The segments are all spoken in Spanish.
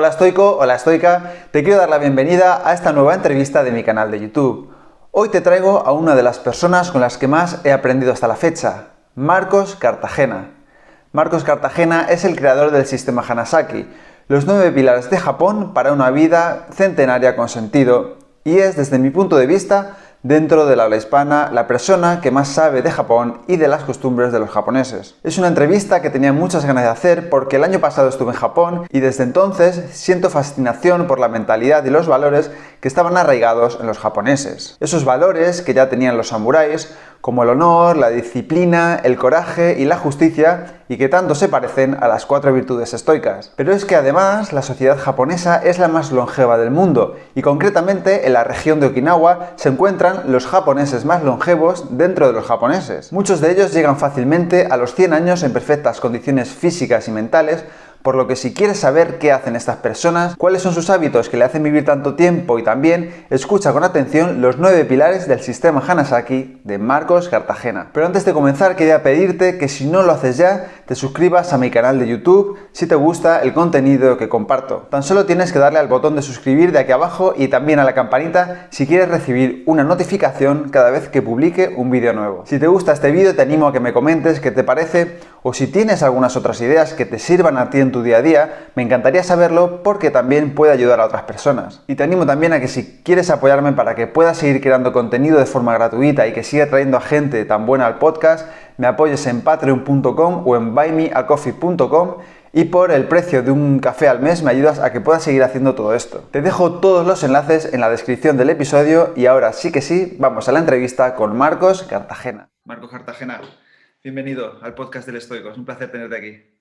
Hola estoico, hola estoica, te quiero dar la bienvenida a esta nueva entrevista de mi canal de YouTube. Hoy te traigo a una de las personas con las que más he aprendido hasta la fecha, Marcos Cartagena. Marcos Cartagena es el creador del sistema Hanasaki, los 9 pilares de Japón para una vida centenaria con sentido, y es, desde mi punto de vista, dentro del habla hispana, la persona que más sabe de Japón y de las costumbres de los japoneses. Es una entrevista que tenía muchas ganas de hacer porque el año pasado estuve en Japón y desde entonces siento fascinación por la mentalidad y los valores que estaban arraigados en los japoneses. Esos valores que ya tenían los samuráis, como el honor, la disciplina, el coraje y la justicia, y que tanto se parecen a las 4 virtudes estoicas. Pero es que además la sociedad japonesa es la más longeva del mundo, y concretamente en la región de Okinawa se encuentran los japoneses más longevos dentro de los japoneses. Muchos de ellos llegan fácilmente a los 100 años en perfectas condiciones físicas y mentales, por lo que si quieres saber qué hacen estas personas, cuáles son sus hábitos que le hacen vivir tanto tiempo y también escucha con atención los 9 pilares del sistema Hanasaki de Marcos Cartagena. Pero antes de comenzar quería pedirte que si no lo haces ya, te suscribas a mi canal de YouTube si te gusta el contenido que comparto. Tan solo tienes que darle al botón de suscribir de aquí abajo y también a la campanita si quieres recibir una notificación cada vez que publique un vídeo nuevo. Si te gusta este vídeo te animo a que me comentes qué te parece, o si tienes algunas otras ideas que te sirvan a ti en tu día a día, me encantaría saberlo porque también puede ayudar a otras personas. Y te animo también a que si quieres apoyarme para que pueda seguir creando contenido de forma gratuita y que siga trayendo a gente tan buena al podcast, me apoyes en patreon.com o en buymeacoffee.com, y por el precio de un café al mes me ayudas a que pueda seguir haciendo todo esto. Te dejo todos los enlaces en la descripción del episodio y ahora sí que sí, vamos a la entrevista con Marcos Cartagena. Marcos Cartagena, bienvenido al podcast del Estoico, es un placer tenerte aquí.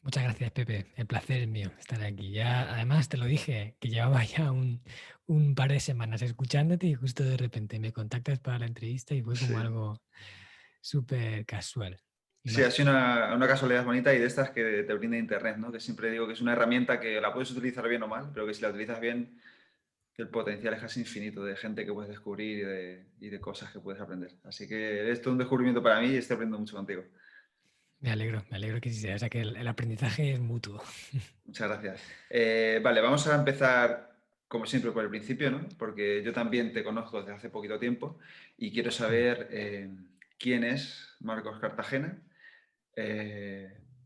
Muchas gracias, Pepe. El placer es mío estar aquí. Ya, además, te lo dije, que llevaba ya un par de semanas escuchándote y justo de repente me contactas para la entrevista y fue como Sí. algo súper casual y Sí, ha sido mágico. una casualidad bonita y de estas que te brinda Internet, ¿no? Que siempre digo que es una herramienta que la puedes utilizar bien o mal, pero que si la utilizas bien, que el potencial es casi infinito de gente que puedes descubrir y de cosas que puedes aprender. Así que esto es un descubrimiento para mí y estoy aprendiendo mucho contigo. Me alegro que sí sea. O sea, que el aprendizaje es mutuo. Muchas gracias. Vale, vamos a empezar, como siempre, por el principio, ¿no? Porque yo también te conozco desde hace poquito tiempo y quiero saber quién es Marcos Cartagena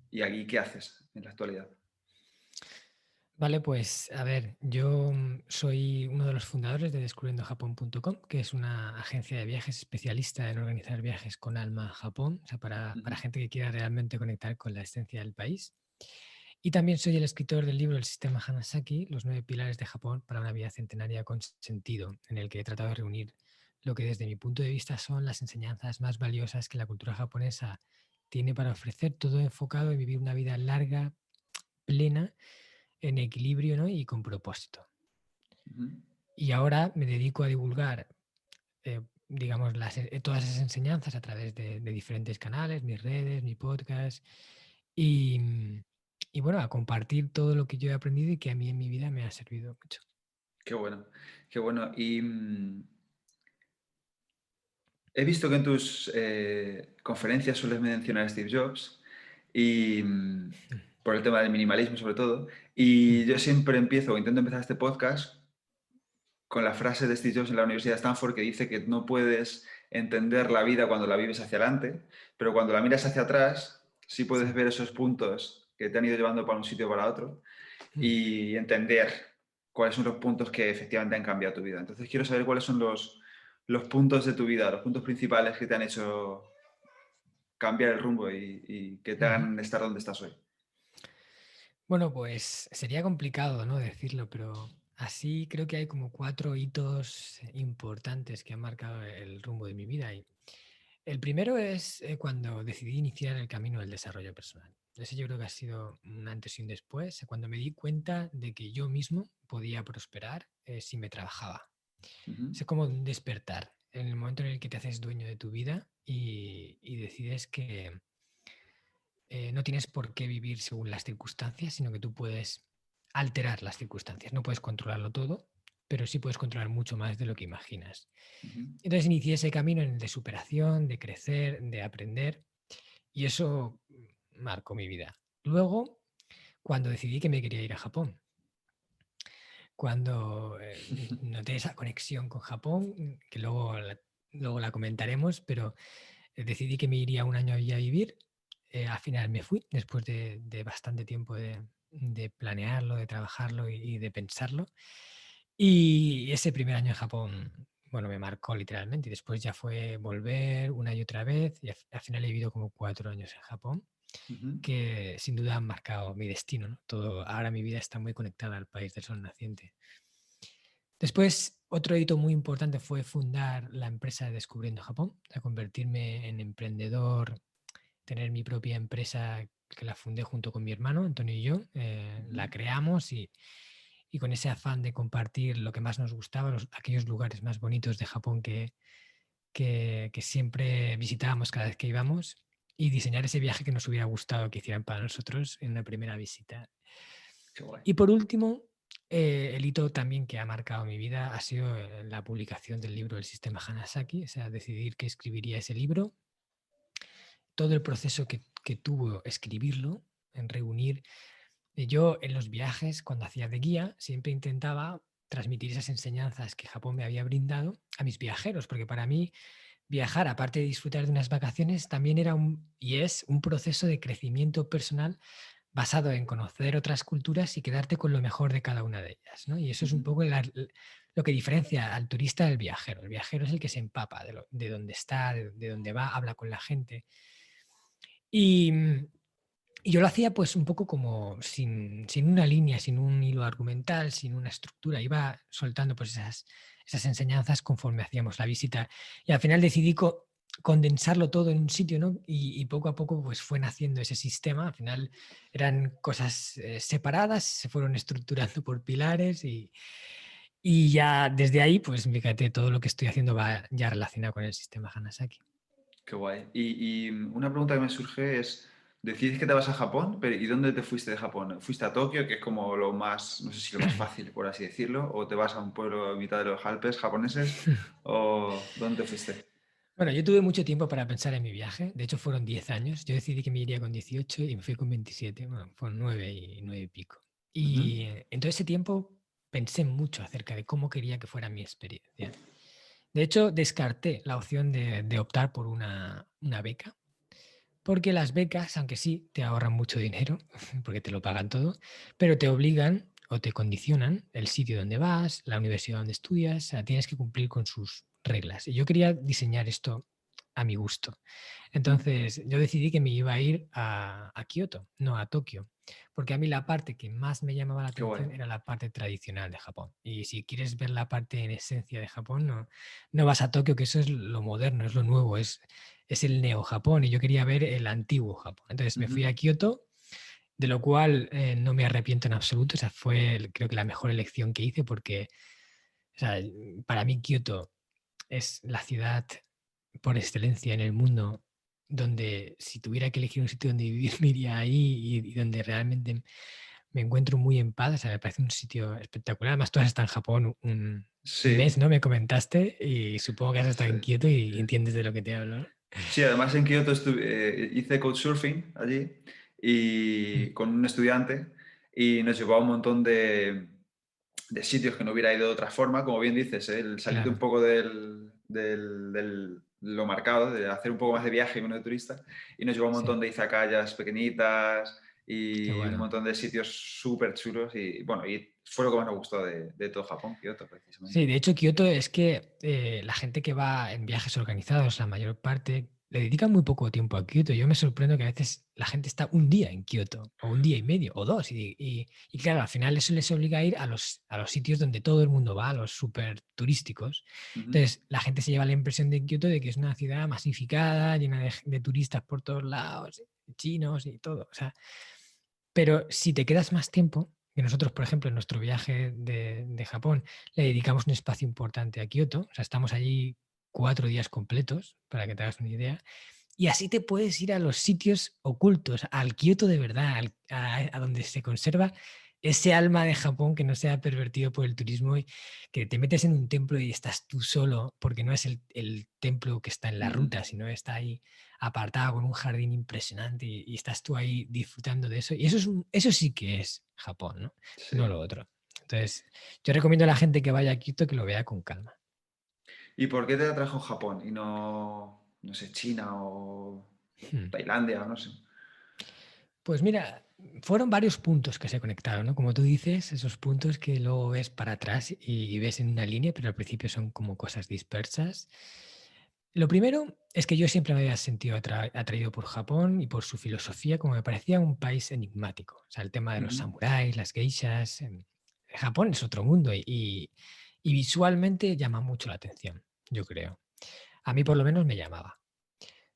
y aquí qué haces en la actualidad. Vale, pues a ver, yo soy uno de los fundadores de descubriendojapón.com, que es una agencia de viajes especialista en organizar viajes con alma a Japón, o sea, para gente que quiera realmente conectar con la esencia del país. Y también soy el escritor del libro El sistema Hanasaki, los 9 pilares de Japón para una vida centenaria con sentido, en el que he tratado de reunir lo que desde mi punto de vista son las enseñanzas más valiosas que la cultura japonesa tiene para ofrecer, todo enfocado en vivir una vida larga, plena, en equilibrio, ¿no? Y con propósito. Ujú. Y ahora me dedico a divulgar, digamos, todas esas enseñanzas a través de diferentes canales, mis redes, mi podcast, y, y bueno, a compartir todo lo que yo he aprendido y que a mí en mi vida me ha servido mucho. Qué bueno, qué bueno. Y he visto que en tus conferencias sueles mencionar a Steve Jobs y por el tema del minimalismo sobre todo. Y yo siempre empiezo o intento empezar este podcast con la frase de Steve Jobs en la Universidad de Stanford que dice que no puedes entender la vida cuando la vives hacia adelante, pero cuando la miras hacia atrás sí puedes Sí. ver esos puntos que te han ido llevando para un sitio o para otro y entender cuáles son los puntos que efectivamente han cambiado tu vida. Entonces quiero saber cuáles son los puntos de tu vida, los puntos principales que te han hecho cambiar el rumbo y que te hagan estar donde estás hoy. Bueno, pues sería complicado, ¿no? Decirlo, pero así creo que hay como 4 hitos importantes que han marcado el rumbo de mi vida. Y el primero es cuando decidí iniciar el camino del desarrollo personal. Ese yo creo que ha sido un antes y un después, cuando me di cuenta de que yo mismo podía prosperar si me trabajaba. Ujú. Es como un despertar, en el momento en el que te haces dueño de tu vida y decides que no tienes por qué vivir según las circunstancias, sino que tú puedes alterar las circunstancias. No puedes controlarlo todo, pero sí puedes controlar mucho más de lo que imaginas. Ujú. Entonces inicié ese camino de superación, de crecer, de aprender, y eso marcó mi vida. Luego, cuando decidí que me quería ir a Japón, cuando noté esa conexión con Japón, que luego la comentaremos, pero decidí que me iría un año allí a vivir. Al final me fui, después de bastante tiempo de planearlo, de trabajarlo y de pensarlo. Y ese primer año en Japón, bueno, me marcó literalmente. Y después ya fue volver una y otra vez. Y al final he vivido como 4 años en Japón, Ujú, que sin duda han marcado mi destino, ¿no? Todo, ahora mi vida está muy conectada al país del sol naciente. Después, otro hito muy importante fue fundar la empresa de Descubriendo Japón, a convertirme en emprendedor, tener mi propia empresa que la fundé junto con mi hermano, Antonio y yo. ujú. La creamos y con ese afán de compartir lo que más nos gustaba, aquellos lugares más bonitos de Japón que siempre visitábamos cada vez que íbamos y diseñar ese viaje que nos hubiera gustado que hicieran para nosotros en una primera visita. Qué guay. Y por último, el hito también que ha marcado mi vida ha sido la publicación del libro El sistema Hanasaki, o sea, decidir que escribiría ese libro, todo el proceso que tuvo escribirlo, en reunir. Yo en los viajes, cuando hacía de guía, siempre intentaba transmitir esas enseñanzas que Japón me había brindado a mis viajeros, porque para mí viajar, aparte de disfrutar de unas vacaciones, también era y es un proceso de crecimiento personal basado en conocer otras culturas y quedarte con lo mejor de cada una de ellas, ¿no? Y eso es un Ujú. poco lo que diferencia al turista del viajero. El viajero es el que se empapa de dónde está, de dónde va, habla con la gente. Y, y yo lo hacía pues un poco como sin una línea, sin un hilo argumental, sin una estructura. Iba soltando pues esas enseñanzas conforme hacíamos la visita. Y al final decidí condensarlo todo en un sitio, ¿no? Y poco a poco pues fue naciendo ese sistema. Al final eran cosas separadas, se fueron estructurando por pilares y ya desde ahí pues fíjate, todo lo que estoy haciendo va ya relacionado con el sistema Hanasaki. Qué guay. Y una pregunta que me surge es, decides que te vas a Japón, pero ¿y dónde te fuiste de Japón? ¿Fuiste a Tokio, que es como lo más, no sé si lo más fácil, por así decirlo, o te vas a un pueblo a mitad de los Alpes japoneses, o ¿dónde te fuiste? Bueno, yo tuve mucho tiempo para pensar en mi viaje. De hecho, fueron 10 años. Yo decidí que me iría con 18 y me fui con 27. Bueno, fueron 9 y pico. Ujú. Y en todo ese tiempo pensé mucho acerca de cómo quería que fuera mi experiencia. De hecho, descarté la opción de optar por una beca, porque las becas, aunque sí te ahorran mucho dinero, porque te lo pagan todo, pero te obligan o te condicionan el sitio donde vas, la universidad donde estudias, o sea, tienes que cumplir con sus reglas. Y yo quería diseñar esto a mi gusto. Entonces yo decidí que me iba a ir a Kioto, no a Tokio, porque a mí la parte que más me llamaba la Qué guay. atención era la parte tradicional de Japón. Y si quieres ver la parte en esencia de Japón, no vas a Tokio, que eso es lo moderno, es lo nuevo, es el neo Japón y yo quería ver el antiguo Japón. Entonces me fui Ujú. a Kioto, de lo cual no me arrepiento en absoluto. O sea, fue creo que la mejor elección que hice porque o sea, para mí Kioto es la ciudad por excelencia en el mundo donde si tuviera que elegir un sitio donde vivir, me iría ahí y donde realmente me encuentro muy en paz. O sea, me parece un sitio espectacular. Además, tú has estado en Japón un mes, Sí, ¿no? Me comentaste y supongo que has estado sí. en Kioto y entiendes de lo que te hablo, ¿no? Sí, además en Kioto hice couchsurfing allí y con un estudiante y nos llevó a un montón de sitios que no hubiera ido de otra forma, como bien dices, ¿eh? El salirte un Claro, poco del lo marcado, de hacer un poco más de viaje y menos de turista, y nos llevó a un sí, montón de izakayas pequeñitas qué y un bueno. montón de sitios súper chulos y bueno, y fue lo que más nos gustó de todo Japón, Kioto, precisamente. Sí, de hecho, Kioto es que la gente que va en viajes organizados, la mayor parte, le dedican muy poco tiempo a Kioto. Yo me sorprendo que a veces la gente está un día en Kioto, o un día y medio, o dos. Y claro, al final eso les obliga a ir a los sitios donde todo el mundo va, a los súper turísticos. Ujú. Entonces, la gente se lleva la impresión de Kioto de que es una ciudad masificada, llena de turistas por todos lados, chinos y todo. O sea, pero si te quedas más tiempo, que nosotros, por ejemplo, en nuestro viaje de Japón, le dedicamos un espacio importante a Kioto, o sea, estamos allí 4 días completos, para que te hagas una idea, y así te puedes ir a los sitios ocultos, al Kioto de verdad, a donde se conserva ese alma de Japón que no se ha pervertido por el turismo y que te metes en un templo y estás tú solo, porque no es el templo que está en la Ujú. ruta, sino está ahí apartado con un jardín impresionante y estás tú ahí disfrutando de eso. Y eso sí que es Japón, ¿no? No Sí. lo otro. Entonces, yo recomiendo a la gente que vaya a Kioto que lo vea con calma. ¿Y por qué te atrajo Japón y no sé, China o Hmm. Tailandia o no sé? Pues mira, fueron varios puntos que se conectaron, ¿no? Como tú dices, esos puntos que luego ves para atrás y ves en una línea, pero al principio son como cosas dispersas. Lo primero es que yo siempre me había sentido atraído por Japón y por su filosofía, como me parecía un país enigmático. O sea, el tema de los Ujú. samuráis, las geishas. Japón es otro mundo y visualmente llama mucho la atención, yo creo. A mí por lo menos me llamaba.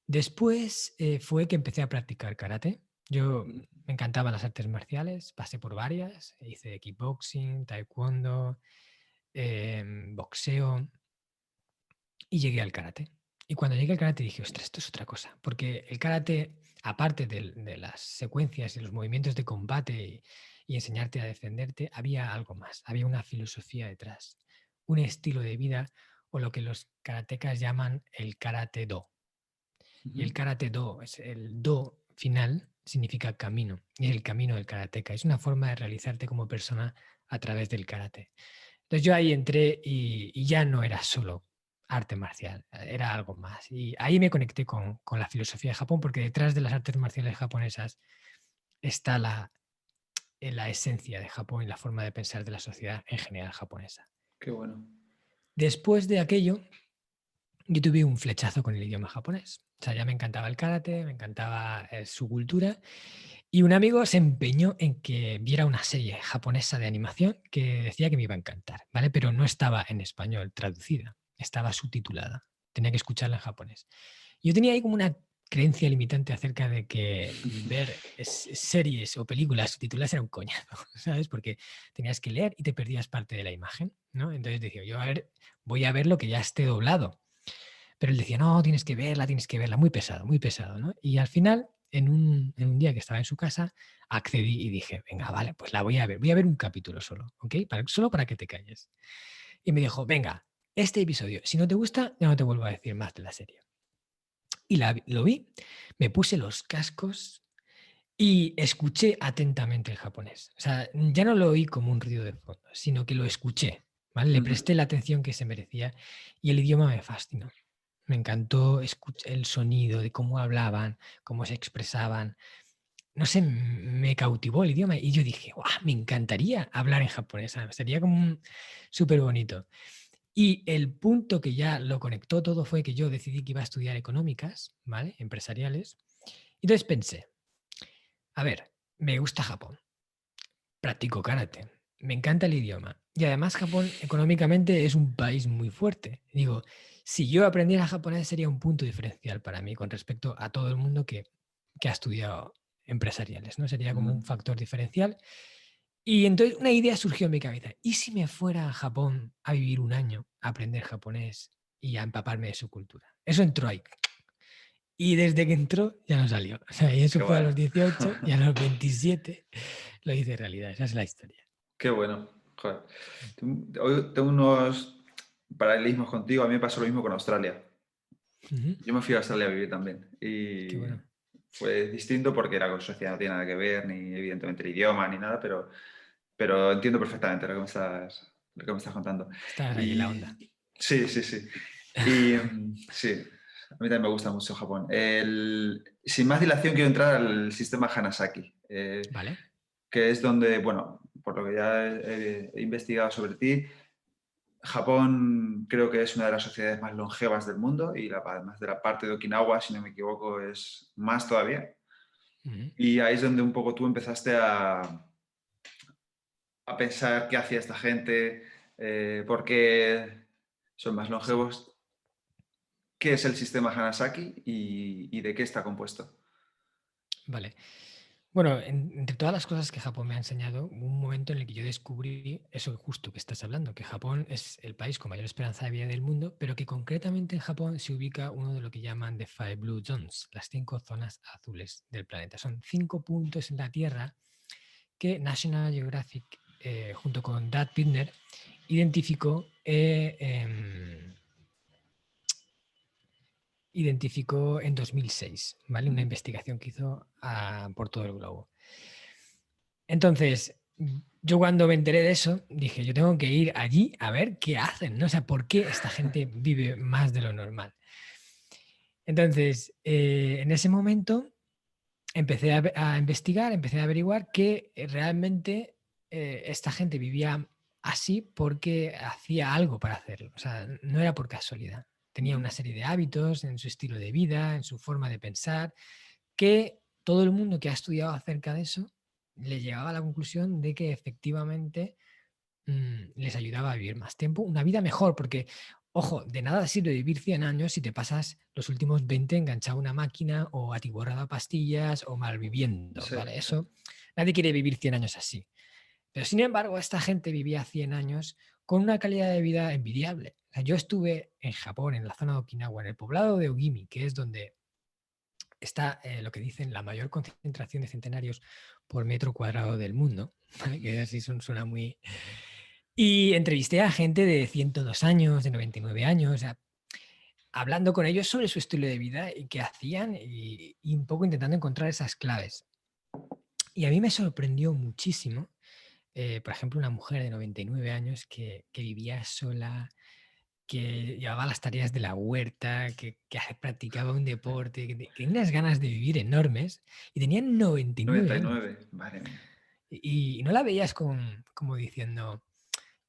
Después fue que empecé a practicar karate. Yo me encantaban las artes marciales, pasé por varias, hice kickboxing, taekwondo, boxeo y llegué al karate. Y cuando llegué al karate dije, ostras, esto es otra cosa, porque el karate, aparte de las secuencias y los movimientos de combate y enseñarte a defenderte, había algo más, había una filosofía detrás, un estilo de vida o lo que los karatecas llaman el karate do. Y Ujú. el karate do, es el do final, significa camino. Y es el camino del karateka. Es una forma de realizarte como persona a través del karate. Entonces yo ahí entré y ya no era solo arte marcial, era algo más. Y ahí me conecté con la filosofía de Japón, porque detrás de las artes marciales japonesas está la esencia de Japón y la forma de pensar de la sociedad en general japonesa. Qué bueno. Después de aquello, yo tuve un flechazo con el idioma japonés. O sea, ya me encantaba el karate, me encantaba su cultura. Y un amigo se empeñó en que viera una serie japonesa de animación que decía que me iba a encantar, ¿vale? Pero no estaba en español traducida, estaba subtitulada. Tenía que escucharla en japonés. Yo tenía ahí como una creencia limitante acerca de que ver series o películas subtituladas era un coñazo, ¿sabes? Porque tenías que leer y te perdías parte de la imagen, ¿no? Entonces decía yo, a ver, voy a ver lo que ya esté doblado. Pero él decía, no, tienes que verla, muy pesado, ¿no? Y al final, en un día que estaba en su casa, accedí y dije, venga, vale, pues la voy a ver un capítulo solo, ¿ok? Solo para que te calles. Y me dijo, venga, este episodio, si no te gusta, ya no te vuelvo a decir más de la serie. Y lo vi, me puse los cascos y escuché atentamente el japonés. O sea, ya no lo oí como un ruido de fondo, sino que lo escuché, ¿vale? Le Ujú. presté la atención que se merecía y el idioma me fascinó. Me encantó escuchar el sonido de cómo hablaban, cómo se expresaban. No sé, me cautivó el idioma y yo dije, ¡guau! Me encantaría hablar en japonés. Sería como súper bonito. Y el punto que ya lo conectó todo fue que yo decidí que iba a estudiar económicas, ¿vale? Empresariales. Entonces pensé, a ver, me gusta Japón, practico karate, me encanta el idioma y además Japón económicamente es un país muy fuerte. Digo, si yo aprendiera japonés sería un punto diferencial para mí con respecto a todo el mundo que ha estudiado empresariales, ¿no? Sería como un Mm. factor diferencial. Y entonces una idea surgió en mi cabeza. ¿Y si me fuera a Japón a vivir un año, a aprender japonés y a empaparme de su cultura? Eso entró ahí. Y desde que entró ya no salió. O sea, y eso Qué fue a bueno. los 18 y a los 27 lo hice realidad. Esa es la historia. Qué bueno. Joder. Hoy tengo unos paralelismos contigo. A mí me pasó lo mismo con Australia. Ujú. Yo me fui a Australia a vivir también. Qué Y bueno. fue distinto porque la sociedad no tiene nada que ver, ni evidentemente el idioma, ni nada, pero entiendo perfectamente lo que me estás contando. Estabas ahí en la onda. Y sí, sí, sí. Y sí, a mí también me gusta mucho Japón. Sin más dilación, quiero entrar al sistema Hanasaki, ¿Vale? que es donde, bueno, por lo que ya he investigado sobre ti, Japón creo que es una de las sociedades más longevas del mundo y además de la parte de Okinawa, si no me equivoco, es más todavía. Ujú. Y ahí es donde un poco tú empezaste a pensar qué hacía esta gente, por qué son más Sí, longevos, qué es el sistema Hanasaki y de qué está compuesto. vale. Bueno, entre todas las cosas que Japón me ha enseñado, hubo un momento en el que yo descubrí eso justo que estás hablando, que Japón es el país con mayor esperanza de vida del mundo, pero que concretamente en Japón se ubica uno de lo que llaman the Five Blue Zones, las 5 zonas azules del planeta. Son 5 puntos en la Tierra que National Geographic, junto con Dad Bittner, identificó identificó en 2006, ¿vale? Una Ujú. investigación que hizo por todo el globo. Entonces, yo cuando me enteré de eso, dije, yo tengo que ir allí a ver qué hacen, ¿no? O sea, ¿por qué esta gente vive más de lo normal? Entonces, en ese momento empecé a investigar, empecé a averiguar que realmente esta gente vivía así porque hacía algo para hacerlo. O sea, no era por casualidad. Tenía una serie de hábitos en su estilo de vida, en su forma de pensar, que todo el mundo que ha estudiado acerca de eso le llegaba a la conclusión de que efectivamente les ayudaba a vivir más tiempo, una vida mejor, porque, ojo, de nada sirve vivir 100 años si te pasas los últimos 20 enganchado a una máquina o atiborrado a pastillas o malviviendo, Sí, ¿vale? sí. Eso, nadie quiere vivir 100 años así. Pero sin embargo, esta gente vivía 100 años con una calidad de vida envidiable. O sea, yo estuve en Japón, en la zona de Okinawa, en el poblado de Ogimi, que es donde está lo que dicen la mayor concentración de centenarios por metro cuadrado del mundo, ¿vale? Que así suena muy... Y entrevisté a gente de 102 años, de 99 años, o sea, hablando con ellos sobre su estilo de vida y qué hacían y un poco intentando encontrar esas claves. Y a mí me sorprendió muchísimo, por ejemplo, una mujer de 99 años que vivía sola, que llevaba las tareas de la huerta, que practicaba un deporte, que tenía unas ganas de vivir enormes y tenía 99 años. 99, madre mía. Y no la veías como diciendo,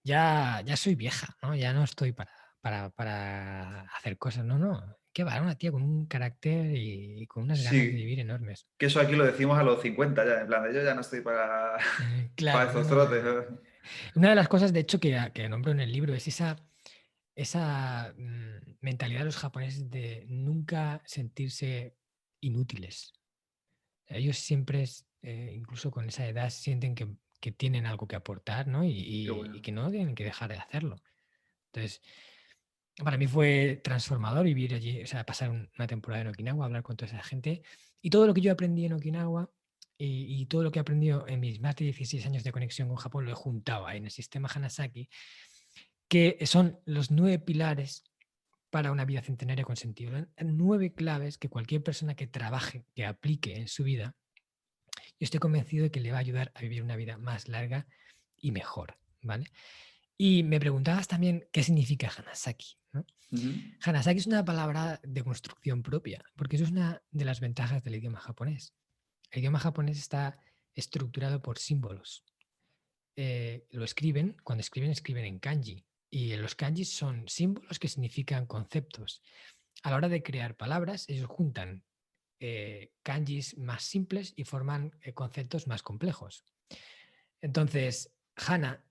ya soy vieja, ¿no? Ya no estoy para hacer cosas. No, no. Qué va, era una tía con un carácter y con unas ganas de Sí, vivir enormes. que eso aquí lo decimos a los 50 ya, en plan, de yo ya no estoy para, para Claro, no, esos no. trotes. Una de las cosas, de hecho, que nombro en el libro es esa mentalidad de los japoneses de nunca sentirse inútiles. Ellos siempre, incluso con esa edad, sienten que tienen algo que aportar, ¿no? Qué Y bueno. que no tienen que dejar de hacerlo. Entonces, para mí fue transformador vivir allí, o sea, pasar una temporada en Okinawa, hablar con toda esa gente. Y todo lo que yo aprendí en Okinawa y todo lo que he aprendido en mis más de 16 años de conexión con Japón lo he juntado ahí en el sistema Hanasaki, que son los 9 pilares para una vida centenaria con sentido. 9 claves que cualquier persona que trabaje, que aplique en su vida, yo estoy convencido de que le va a ayudar a vivir una vida más larga y mejor, ¿vale? Y me preguntabas también qué significa Hanasaki, ¿no? Ujú. Hanasaki es una palabra de construcción propia, porque eso es una de las ventajas del idioma japonés. El idioma japonés está estructurado por símbolos. Cuando escriben en kanji. Y los kanjis son símbolos que significan conceptos. A la hora de crear palabras, ellos juntan kanjis más simples y forman conceptos más complejos. Entonces, Hana,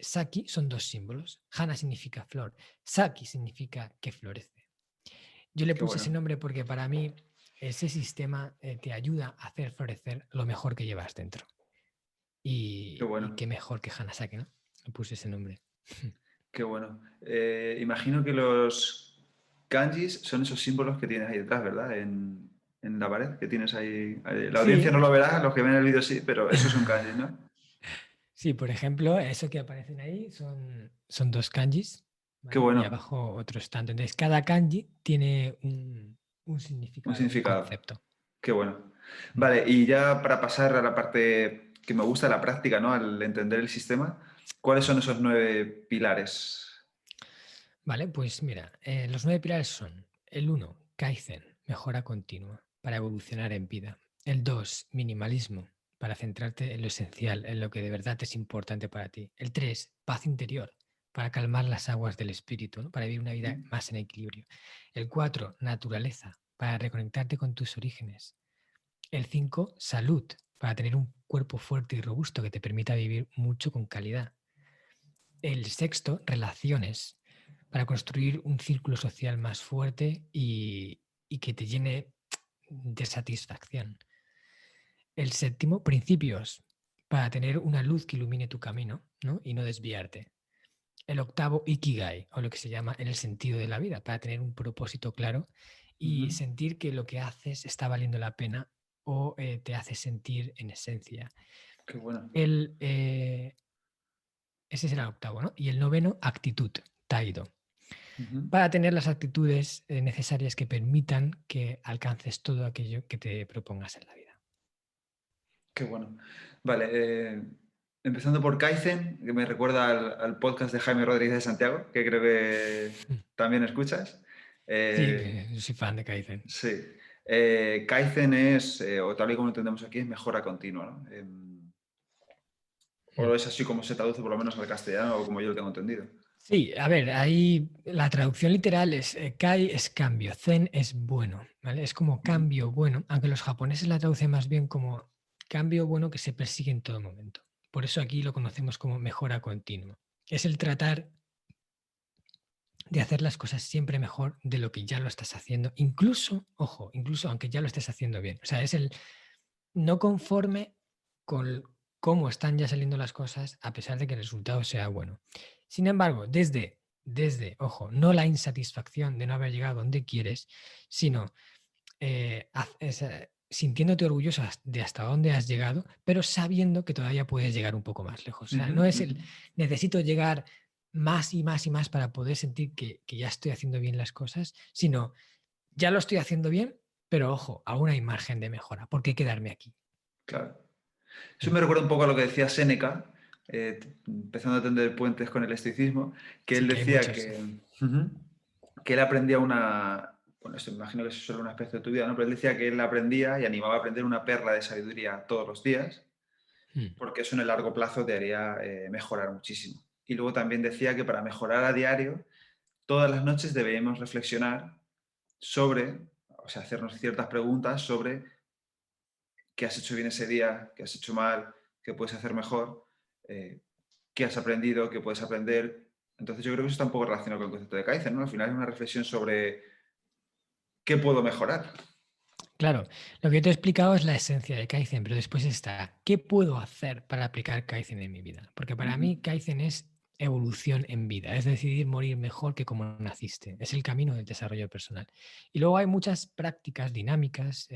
Saki son dos símbolos. Hana significa flor, Saki significa que florece. Yo le Qué puse ese bueno, nombre porque para mí ese sistema te ayuda a hacer florecer lo mejor que llevas dentro. qué Y bueno, qué mejor que Hanasaki, ¿no? Le puse ese nombre. qué bueno. Imagino que los kanjis son esos símbolos que tienes ahí detrás, ¿verdad? En la pared que tienes ahí. La audiencia no Sí, lo verá, los que ven el vídeo sí, pero esos son kanjis, ¿no? sí, por ejemplo, eso que aparecen ahí son dos kanjis, Qué ¿vale? Y bueno, abajo otros tanto. Entonces, cada kanji tiene un un significado, un significado. concepto. Qué bueno. Mm. Vale, y ya para pasar a la parte que me gusta, la práctica, ¿no? Al entender el sistema, ¿cuáles son esos 9 pilares? Vale, pues mira, los 9 pilares son el uno, Kaizen, mejora continua, para evolucionar en vida. El 2, minimalismo, para centrarte en lo esencial, en lo que de verdad es importante para ti. El 3, paz interior, para calmar las aguas del espíritu, ¿no? Para vivir una vida más en equilibrio. El 4, naturaleza, para reconectarte con tus orígenes. El 5, salud, para tener un cuerpo fuerte y robusto que te permita vivir mucho con calidad. El sexto, relaciones, para construir un círculo social más fuerte y que te llene de satisfacción. El séptimo, principios, para tener una luz que ilumine tu camino, ¿no? Y no desviarte. El octavo, ikigai, o lo que se llama el sentido de la vida, para tener un propósito claro Ujú. y sentir que lo que haces está valiendo la pena o te hace sentir en esencia. Qué bueno. El, eh, Ese será el octavo, ¿no? Y el noveno, actitud, taido, Ujú. para tener las actitudes necesarias que permitan que alcances todo aquello que te propongas en la vida. Qué bueno. Vale, Empezando por Kaizen, que me recuerda al podcast de Jaime Rodríguez de Santiago, que creo que también escuchas. Sí, Eh, yo soy fan de Kaizen. sí. Kaizen es, o tal y como lo entendemos aquí, es mejora continua, ¿no? O es así como se traduce por lo menos al castellano, o como yo lo tengo entendido. Sí, a ver, ahí la traducción literal es Kai es cambio, Zen es bueno, ¿vale? Es como Ujú. cambio bueno, aunque los japoneses la traducen más bien como cambio bueno que se persigue en todo momento. Por eso aquí lo conocemos como mejora continua. Es el tratar de hacer las cosas siempre mejor de lo que ya lo estás haciendo, incluso, ojo, incluso aunque ya lo estés haciendo bien. O sea, es el no conforme con cómo están ya saliendo las cosas a pesar de que el resultado sea bueno. Sin embargo, ojo, no la insatisfacción de no haber llegado donde quieres, sino sintiéndote orgulloso de hasta dónde has llegado, pero sabiendo que todavía puedes llegar un poco más lejos. O sea, Ujú, no es ujú. el necesito llegar más y más y más para poder sentir que ya estoy haciendo bien las cosas, sino ya lo estoy haciendo bien, pero ojo, aún hay margen de mejora. ¿Por qué quedarme aquí? Claro. Eso Mm. me recuerda un poco a lo que decía Séneca, empezando a tender puentes con el estoicismo, que él Sí, que hay decía muchos. que él aprendía bueno, eso, me imagino que eso es solo un aspecto de tu vida, ¿no? Pero él decía que él aprendía y animaba a aprender una perla de sabiduría todos los días, Mm. porque eso en el largo plazo te haría mejorar muchísimo. Y luego también decía que para mejorar a diario, todas las noches deberíamos reflexionar sobre, o sea, hacernos ciertas preguntas sobre qué has hecho bien ese día, qué has hecho mal, qué puedes hacer mejor, eh, qué has aprendido, qué puedes aprender. Entonces yo creo que eso está un poco relacionado con el concepto de Kaizen, ¿no? Al final es una reflexión sobre qué puedo mejorar. Claro, lo que yo te he explicado es la esencia de Kaizen, pero después está, ¿qué puedo hacer para aplicar Kaizen en mi vida? Porque para Ujú, mí Kaizen es evolución en vida, es decidir morir mejor que como naciste, es el camino del desarrollo personal. Y luego hay muchas prácticas dinámicas,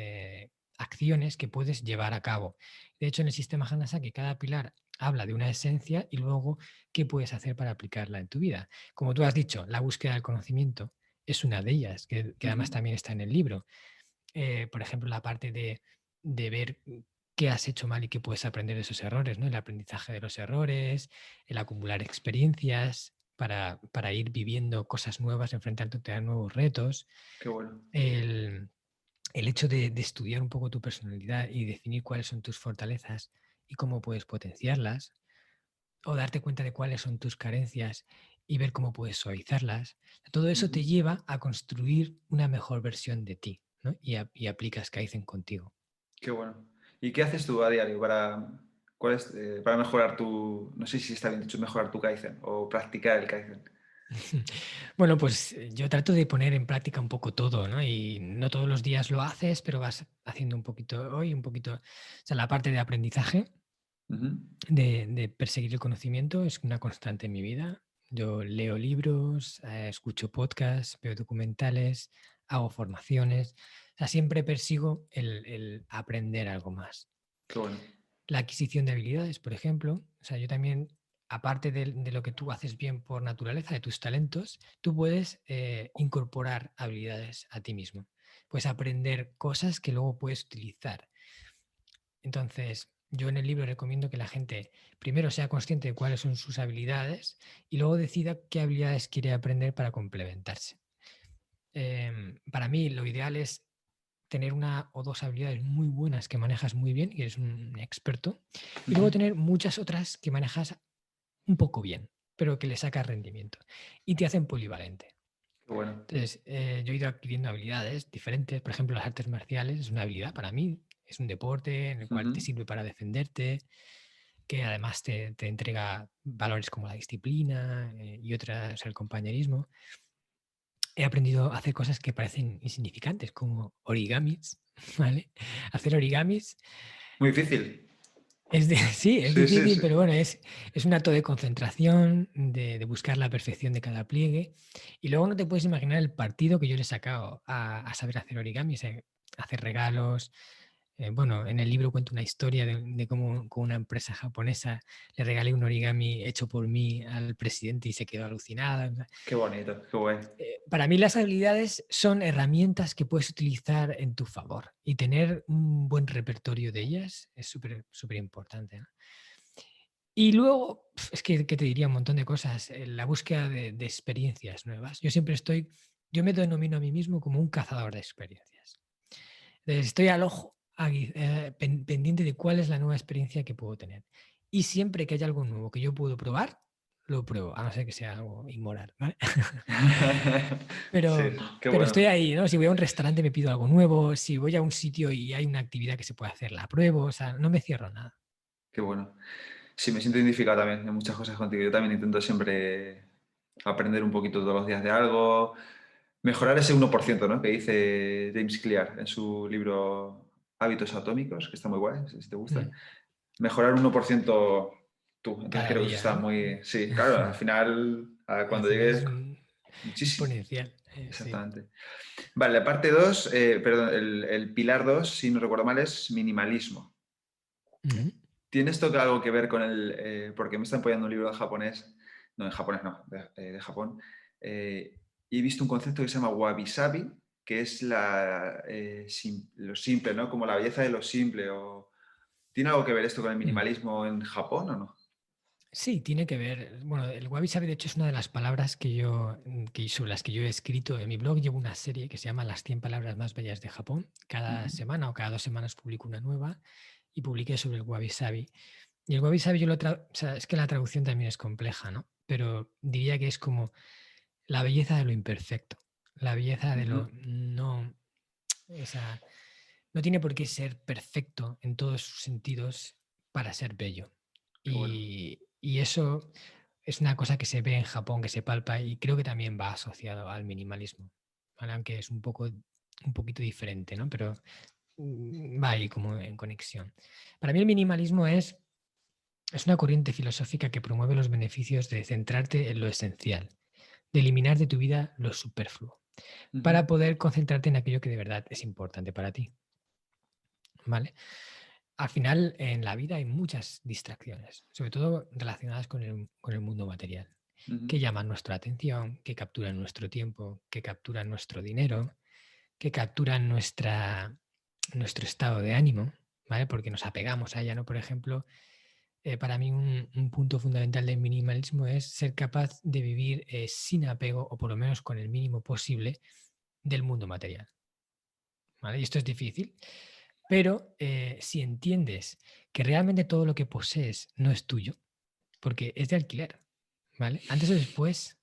acciones que puedes llevar a cabo. De hecho, en el sistema Hanasaki cada pilar habla de una esencia y luego qué puedes hacer para aplicarla en tu vida. Como tú has dicho, la búsqueda del conocimiento es una de ellas, que ujú, además también está en el libro. Por ejemplo, la parte de ver qué has hecho mal y qué puedes aprender de esos errores, ¿no? El aprendizaje de los errores, el acumular experiencias para ir viviendo cosas nuevas, enfrentándote a nuevos retos, qué bueno. el, el hecho de estudiar un poco tu personalidad y definir cuáles son tus fortalezas y cómo puedes potenciarlas, o darte cuenta de cuáles son tus carencias y ver cómo puedes suavizarlas. Todo eso Ujú, te lleva a construir una mejor versión de ti, ¿no? Y aplicas Kaizen contigo. qué bueno. ¿Y qué haces tú a diario para mejorar no sé si está bien dicho mejorar tu Kaizen o practicar el Kaizen? Bueno, pues yo trato de poner en práctica un poco todo, ¿no? Y no todos los días lo haces, pero vas haciendo un poquito hoy, un poquito. O sea, la parte de aprendizaje, Ujú, de perseguir el conocimiento es una constante en mi vida. Yo leo libros, escucho podcasts, veo documentales, hago formaciones. O sea, siempre persigo el aprender algo más. qué bueno. La adquisición de habilidades, por ejemplo. O sea, yo también, aparte de lo que tú haces bien por naturaleza, de tus talentos, tú puedes incorporar habilidades a ti mismo. Puedes aprender cosas que luego puedes utilizar. Entonces, yo en el libro recomiendo que la gente primero sea consciente de cuáles son sus habilidades y luego decida qué habilidades quiere aprender para complementarse. Para mí, lo ideal es tener una o dos habilidades muy buenas que manejas muy bien y eres un experto, y Ujú, luego tener muchas otras que manejas un poco bien, pero que le sacas rendimiento y te hacen polivalente. qué bueno. Entonces, yo he ido adquiriendo habilidades diferentes. Por ejemplo, las artes marciales es una habilidad para mí. Es un deporte en el cual Ujú, te sirve para defenderte, que además te entrega valores como la disciplina y otras, el compañerismo. He aprendido a hacer cosas que parecen insignificantes, como origamis, ¿vale? Hacer origamis muy difícil. sí, es Sí, sí, difícil, sí. pero bueno, es un acto de concentración, de buscar la perfección de cada pliegue. Y luego no te puedes imaginar el partido que yo le he sacado a saber hacer origamis, hacer regalos. Bueno, en el libro cuento una historia de cómo con una empresa japonesa le regalé un origami hecho por mí al presidente y se quedó alucinada. O sea, Qué bonito, qué guay. para mí las habilidades son herramientas que puedes utilizar en tu favor y tener un buen repertorio de ellas es súper, súper importante, ¿no? Y luego, es que te diría un montón de cosas, la búsqueda de experiencias nuevas. Yo me denomino a mí mismo como un cazador de experiencias. Entonces, estoy al ojo, pendiente de cuál es la nueva experiencia que puedo tener. Y siempre que haya algo nuevo que yo puedo probar, lo pruebo, a no ser que sea algo inmoral, ¿vale? Sí, Pero, qué pero bueno, estoy ahí, ¿no? Si voy a un restaurante me pido algo nuevo, si voy a un sitio y hay una actividad que se puede hacer, la pruebo, o sea, no me cierro nada. qué bueno. Sí, me siento identificado también en muchas cosas contigo. Yo también intento siempre aprender un poquito todos los días de algo, mejorar ese 1%, ¿no? Que dice James Clear en su libro Hábitos Atómicos, que está muy guay, si te gusta. Mm. Mejorar 1% tú. Entonces Cada creo que eso día, está ¿no? muy... Sí, claro, al final, Al cuando final es llegues... un Muchísimo. exponencial, sí. Exactamente. Vale, la parte 2, perdón, el pilar 2, si no recuerdo mal, es minimalismo. Ujú. ¿Tiene esto algo que ver con el...? Porque me está apoyando un libro en japonés, no, en japonés no, de Japón, y he visto un concepto que se llama wabi-sabi, que es lo simple, ¿no? Como la belleza de lo simple. ¿Tiene algo que ver esto con el Mm. minimalismo en Japón o no? Sí, tiene que ver. Bueno, el wabi sabi de hecho es una de las palabras sobre las que yo he escrito en mi blog. Llevo una serie que se llama Las 100 palabras más bellas de Japón. Cada Ujú. semana o cada 2 semanas publico una nueva y publiqué sobre el wabi sabi. Y el wabi sabi o sea, es que la traducción también es compleja, ¿no? Pero diría que es como la belleza de lo imperfecto, la belleza de Ujú. lo no, o sea, no tiene por qué ser perfecto en todos sus sentidos para ser bello. Qué bueno. Y eso es una cosa que se ve en Japón, que se palpa y creo que también va asociado al minimalismo, ¿vale? Aunque es un poquito diferente, ¿no? Pero va ahí como en conexión. Para mí el minimalismo es una corriente filosófica que promueve los beneficios de centrarte en lo esencial, de eliminar de tu vida lo superfluo, Ujú. para poder concentrarte en aquello que de verdad es importante para ti, ¿vale? Al final, en la vida hay muchas distracciones, sobre todo relacionadas con el mundo material, Ujú. que llaman nuestra atención, que capturan nuestro tiempo, que capturan nuestro dinero, que capturan nuestro estado de ánimo, ¿vale? Porque nos apegamos a ella, ¿no? Por ejemplo, para mí un punto fundamental del minimalismo es ser capaz de vivir sin apego o por lo menos con el mínimo posible del mundo material, ¿vale? Y esto es difícil, pero si entiendes que realmente todo lo que posees no es tuyo, porque es de alquiler, ¿vale? Antes o después,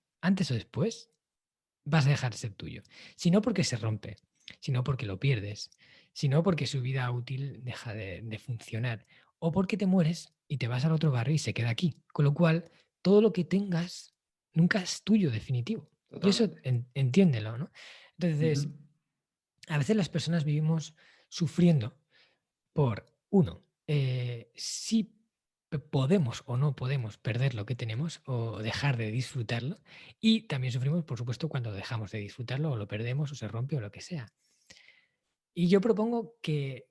vas a dejar de ser tuyo. Si no porque se rompe, sino porque lo pierdes, sino porque su vida útil deja de funcionar, o porque te mueres y te vas al otro barrio y se queda aquí. Con lo cual, todo lo que tengas nunca es tuyo definitivo. Y eso Totalmente. entiéndelo, ¿no? Ujú. Entonces, a veces las personas vivimos sufriendo por, uno, si podemos o no podemos perder lo que tenemos o dejar de disfrutarlo. Y también sufrimos, por supuesto, cuando dejamos de disfrutarlo o lo perdemos o se rompe o lo que sea. Y yo propongo que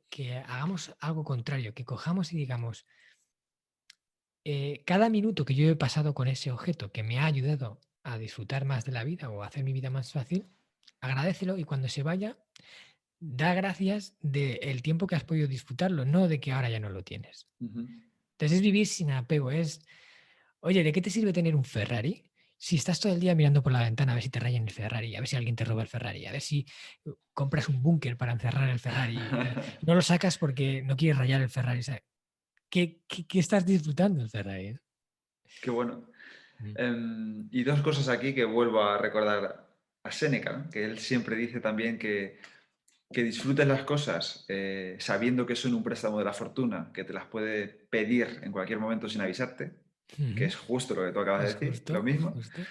hagamos algo contrario, que cojamos y digamos, cada minuto que yo he pasado con ese objeto que me ha ayudado a disfrutar más de la vida o a hacer mi vida más fácil, agradécelo y cuando se vaya, da gracias del tiempo que has podido disfrutarlo, no de que ahora ya no lo tienes. Ujú. Entonces es vivir sin apego, oye, ¿de qué te sirve tener un Ferrari si estás todo el día mirando por la ventana a ver si te rayan el Ferrari, a ver si alguien te roba el Ferrari, a ver si compras un búnker para encerrar el Ferrari y no lo sacas porque no quieres rayar el Ferrari? O sea, ¿qué estás disfrutando el Ferrari? Qué bueno. Mm. Y dos cosas aquí que vuelvo a recordar a Séneca, ¿no? Que él siempre dice también que disfrutes las cosas sabiendo que son un préstamo de la fortuna, que te las puede pedir en cualquier momento sin avisarte, que Ujú. es justo lo que tú acabas de Es decir, lo justo, mismo. justo.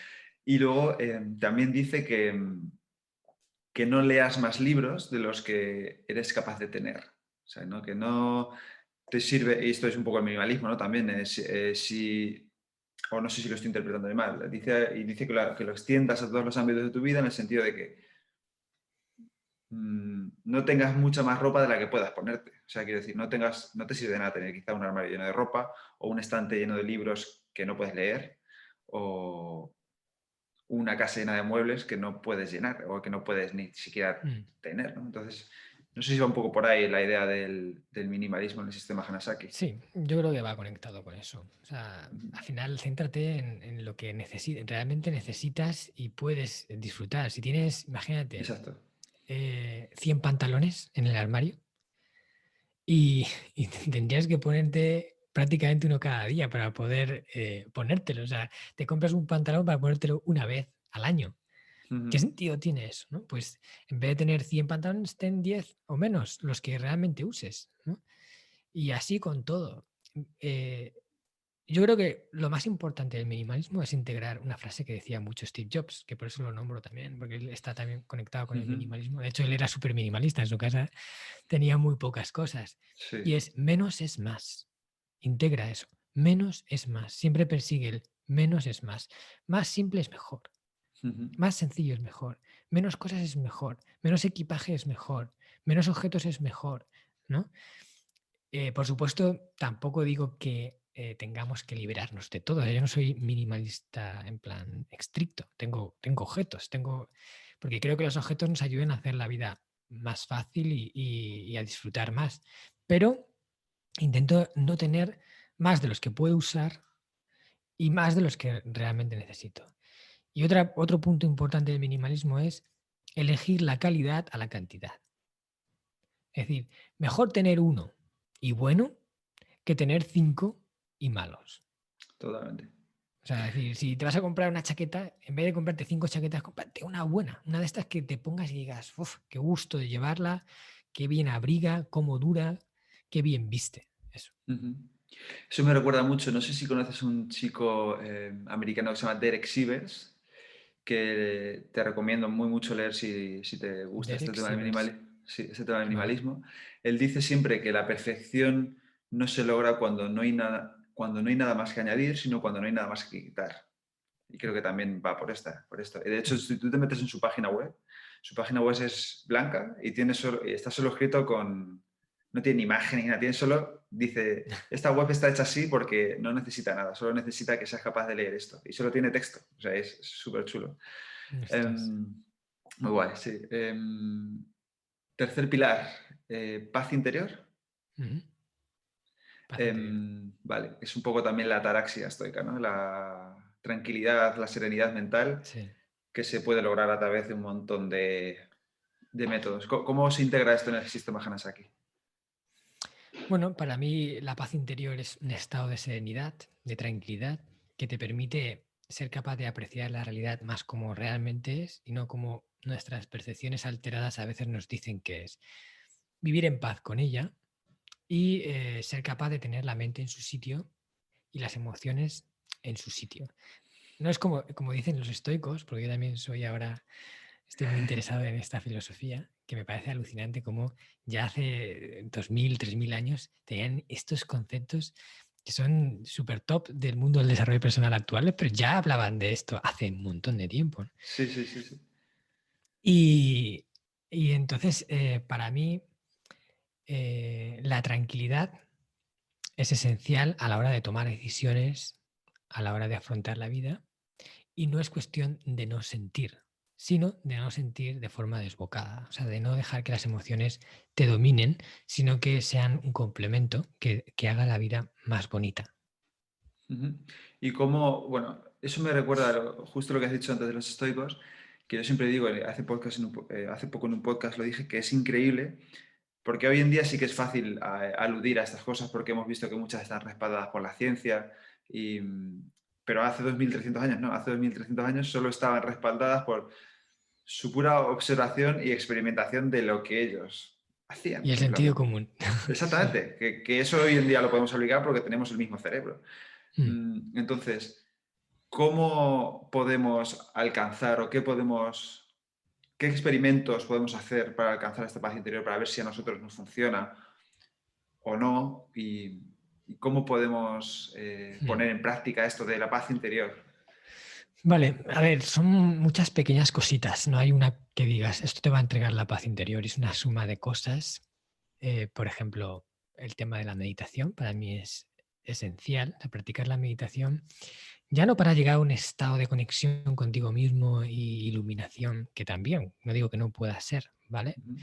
Y luego también dice que no leas más libros de los que eres capaz de tener. O sea, ¿no? Que no te sirve, y esto es un poco el minimalismo, ¿no? También, si, o no sé si lo estoy interpretando mal, dice que lo extiendas a todos los ámbitos de tu vida en el sentido de que no tengas mucha más ropa de la que puedas ponerte. O sea, quiero decir, no te sirve de nada tener quizá un armario lleno de ropa o un estante lleno de libros que no puedes leer o una casa llena de muebles que no puedes llenar o que no puedes ni siquiera Mm. tener, ¿no? Entonces, No sé si va un poco por ahí la idea del minimalismo en el sistema Hanasaki. Sí, yo creo que va conectado con eso. O sea, Ujú. al final céntrate en lo que realmente necesitas y puedes disfrutar. Si tienes, imagínate, Exacto. 100 pantalones en el armario y, y tendrías que ponerte prácticamente uno cada día para poder ponértelo. O sea, te compras un pantalón para ponértelo una vez al año. ¿Qué Ujú. sentido tiene eso? ¿No? Pues en vez de tener 100 pantalones, ten 10 o menos, los que realmente uses, ¿no? Y así con todo. Eh, yo creo que lo más importante del minimalismo es integrar una frase que decía mucho Steve Jobs, que por eso lo nombro también, porque él está también conectado con el Ujú. minimalismo. De hecho, él era súper minimalista en su casa, tenía muy pocas cosas. Sí. Y es menos es más. Integra eso. Menos es más. Siempre persigue el menos es más. Más simple es mejor. Ujú. Más sencillo es mejor. Menos cosas es mejor. Menos equipaje es mejor. Menos objetos es mejor. ¿No? Por supuesto, tampoco digo que tengamos que liberarnos de todo. Yo no soy minimalista en plan estricto. Tengo objetos, porque creo que los objetos nos ayudan a hacer la vida más fácil y a disfrutar más. Pero intento no tener más de los que puedo usar y más de los que realmente necesito. Y otro punto importante del minimalismo es elegir la calidad a la cantidad. Es decir, mejor tener uno y bueno que tener 5 y malos. Totalmente. O sea, es decir, si te vas a comprar una chaqueta, en vez de comprarte 5 chaquetas, cómprate una buena, una de estas que te pongas y digas, uff, qué gusto de llevarla, qué bien abriga, cómo dura, qué bien viste. Eso. Ujú. Eso me recuerda mucho, no sé si conoces un chico americano que se llama Derek Sivers, que te recomiendo muy mucho leer si te gusta este Derek tema del Sivers. sí, este tema del Vale. minimalismo. Él dice siempre que la perfección no se logra cuando no hay nada más que añadir, sino cuando no hay nada más que quitar. Y creo que también va por esto. Y de hecho, Mm. si tú te metes en su página web es blanca y y está solo escrito con... No tiene imagen ni nada, tiene solo... Dice, esta web está hecha así porque no necesita nada, solo necesita que seas capaz de leer esto. Y solo tiene texto, o sea, es súper chulo. Ostras. Muy guay, sí. Tercer pilar, paz interior. Ujú. Paz interior. Vale, es un poco también la ataraxia estoica, ¿no? La tranquilidad, la serenidad mental Sí. que se puede lograr a través de un montón de métodos. ¿Cómo se integra esto en el sistema Hanasaki? Bueno, para mí la paz interior es un estado de serenidad, de tranquilidad, que te permite ser capaz de apreciar la realidad más como realmente es y no como nuestras percepciones alteradas a veces nos dicen que es. Vivir en paz con ella y ser capaz de tener la mente en su sitio y las emociones en su sitio. No es como dicen los estoicos, porque yo también soy ahora, estoy muy interesado en esta filosofía, que me parece alucinante como ya hace 2000, 3000 años tenían estos conceptos que son súper top del mundo del desarrollo personal actual, pero ya hablaban de esto hace un montón de tiempo, ¿no? Sí, sí, sí, sí. Y, y entonces, para mí, la tranquilidad es esencial a la hora de tomar decisiones, a la hora de afrontar la vida, y no es cuestión de no sentir, sino de no sentir de forma desbocada, o sea, de no dejar que las emociones te dominen, sino que sean un complemento que haga la vida más bonita. Ujú. Y cómo, bueno, eso me recuerda justo lo que has dicho antes de los estoicos, que yo siempre digo, hace poco en un podcast lo dije, que es increíble, porque hoy en día sí que es fácil aludir a estas cosas porque hemos visto que muchas están respaldadas por la ciencia, y, pero hace 2300 años, no, hace 2300 años solo estaban respaldadas por su pura observación y experimentación de lo que ellos Y hacían, el sentido simplemente. común. Sí. Exactamente, que eso hoy en día lo podemos aplicar porque tenemos el mismo cerebro. Mm. Entonces, ¿cómo podemos alcanzar o qué experimentos podemos hacer para alcanzar esta paz interior, para ver si a nosotros nos funciona o no? Y cómo podemos Mm. poner en práctica esto de la paz interior. Vale, a ver, son muchas pequeñas cositas, no hay una que digas, esto te va a entregar la paz interior, es una suma de cosas. Por ejemplo, el tema de la meditación para mí es esencial, o sea, practicar la meditación, ya no para llegar a un estado de conexión contigo mismo y iluminación, que también, no digo que no pueda ser, ¿vale? Ujú.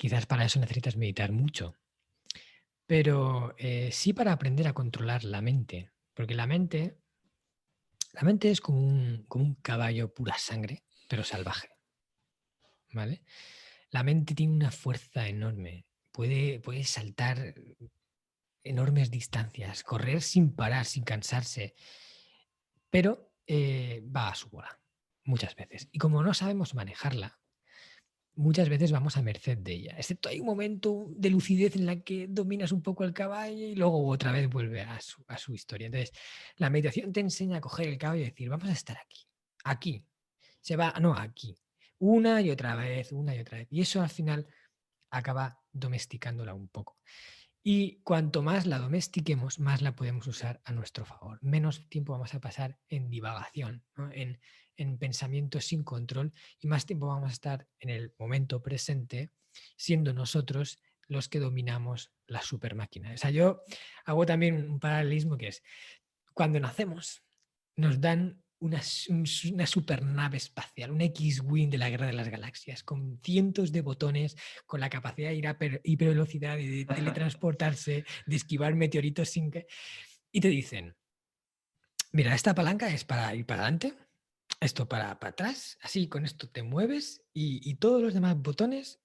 quizás para eso necesitas meditar mucho, pero sí para aprender a controlar la mente, porque la mente es como un caballo pura sangre, pero salvaje, ¿vale? La mente tiene una fuerza enorme, puede saltar enormes distancias, correr sin parar, sin cansarse, pero va a su bola, muchas veces. Y como no sabemos manejarla, muchas veces vamos a merced de ella, excepto hay un momento de lucidez en la que dominas un poco el caballo y luego otra vez vuelve a su historia. Entonces, la meditación te enseña a coger el caballo y decir, vamos a estar aquí, aquí, se va, no, aquí, una y otra vez. Y eso al final acaba domesticándola un poco. Y cuanto más la domestiquemos, más la podemos usar a nuestro favor. Menos tiempo vamos a pasar en divagación, ¿no? En pensamientos sin control y más tiempo vamos a estar en el momento presente, siendo nosotros los que dominamos la super máquina. O sea, yo hago también un paralelismo que es cuando nacemos, nos dan una supernave espacial, un X-Wing de la Guerra de las Galaxias, con cientos de botones, con la capacidad de ir a hipervelocidad, de teletransportarse, de esquivar meteoritos sin que... Y te dicen, mira, esta palanca es para ir para adelante, esto para atrás, así con esto te mueves y todos los demás botones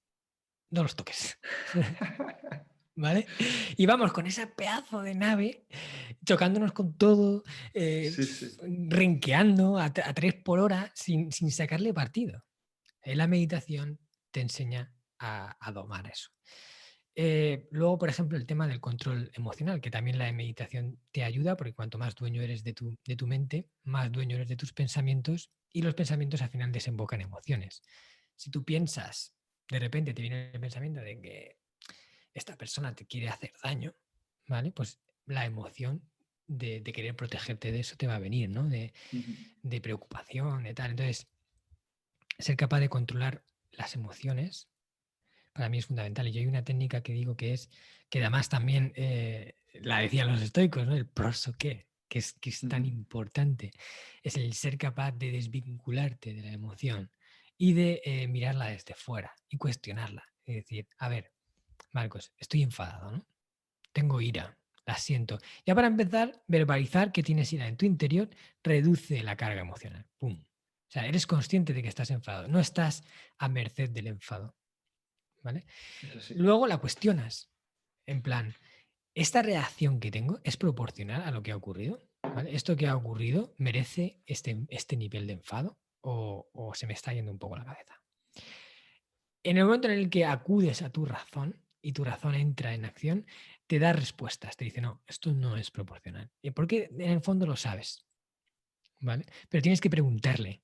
no los toques. ¿Vale? Y vamos con ese pedazo de nave, chocándonos con todo, Sí, sí. renqueando a 3 por hora sin sacarle partido. La meditación te enseña a domar eso. Luego, por ejemplo, el tema del control emocional, que también la meditación te ayuda, porque cuanto más dueño eres de tu mente, más dueño eres de tus pensamientos y los pensamientos al final desembocan en emociones. Si tú piensas, de repente te viene el pensamiento de que esta persona te quiere hacer daño, ¿vale? Pues la emoción de querer protegerte de eso te va a venir, ¿no? Ujú. De preocupación, de tal. Entonces, ser capaz de controlar las emociones para mí es fundamental. Y yo hay una técnica que digo que además también la decían los estoicos, ¿no? El prosoqué, que es tan Ujú. importante. Es el ser capaz de desvincularte de la emoción y de mirarla desde fuera y cuestionarla. Y decir, a ver, Marcos, estoy enfadado, ¿no? Tengo ira, la siento. Ya para empezar, verbalizar que tienes ira en tu interior reduce la carga emocional. ¡Pum! O sea, eres consciente de que estás enfadado, no estás a merced del enfado, ¿vale? Eso sí. Luego la cuestionas, en plan, ¿esta reacción que tengo es proporcional a lo que ha ocurrido? ¿Vale? ¿Esto que ha ocurrido merece este nivel de enfado o se me está yendo un poco la cabeza? En el momento en el que acudes a tu razón y tu razón entra en acción, te da respuestas, te dice, no, esto no es proporcional. Porque en el fondo lo sabes, ¿vale? Pero tienes que preguntarle,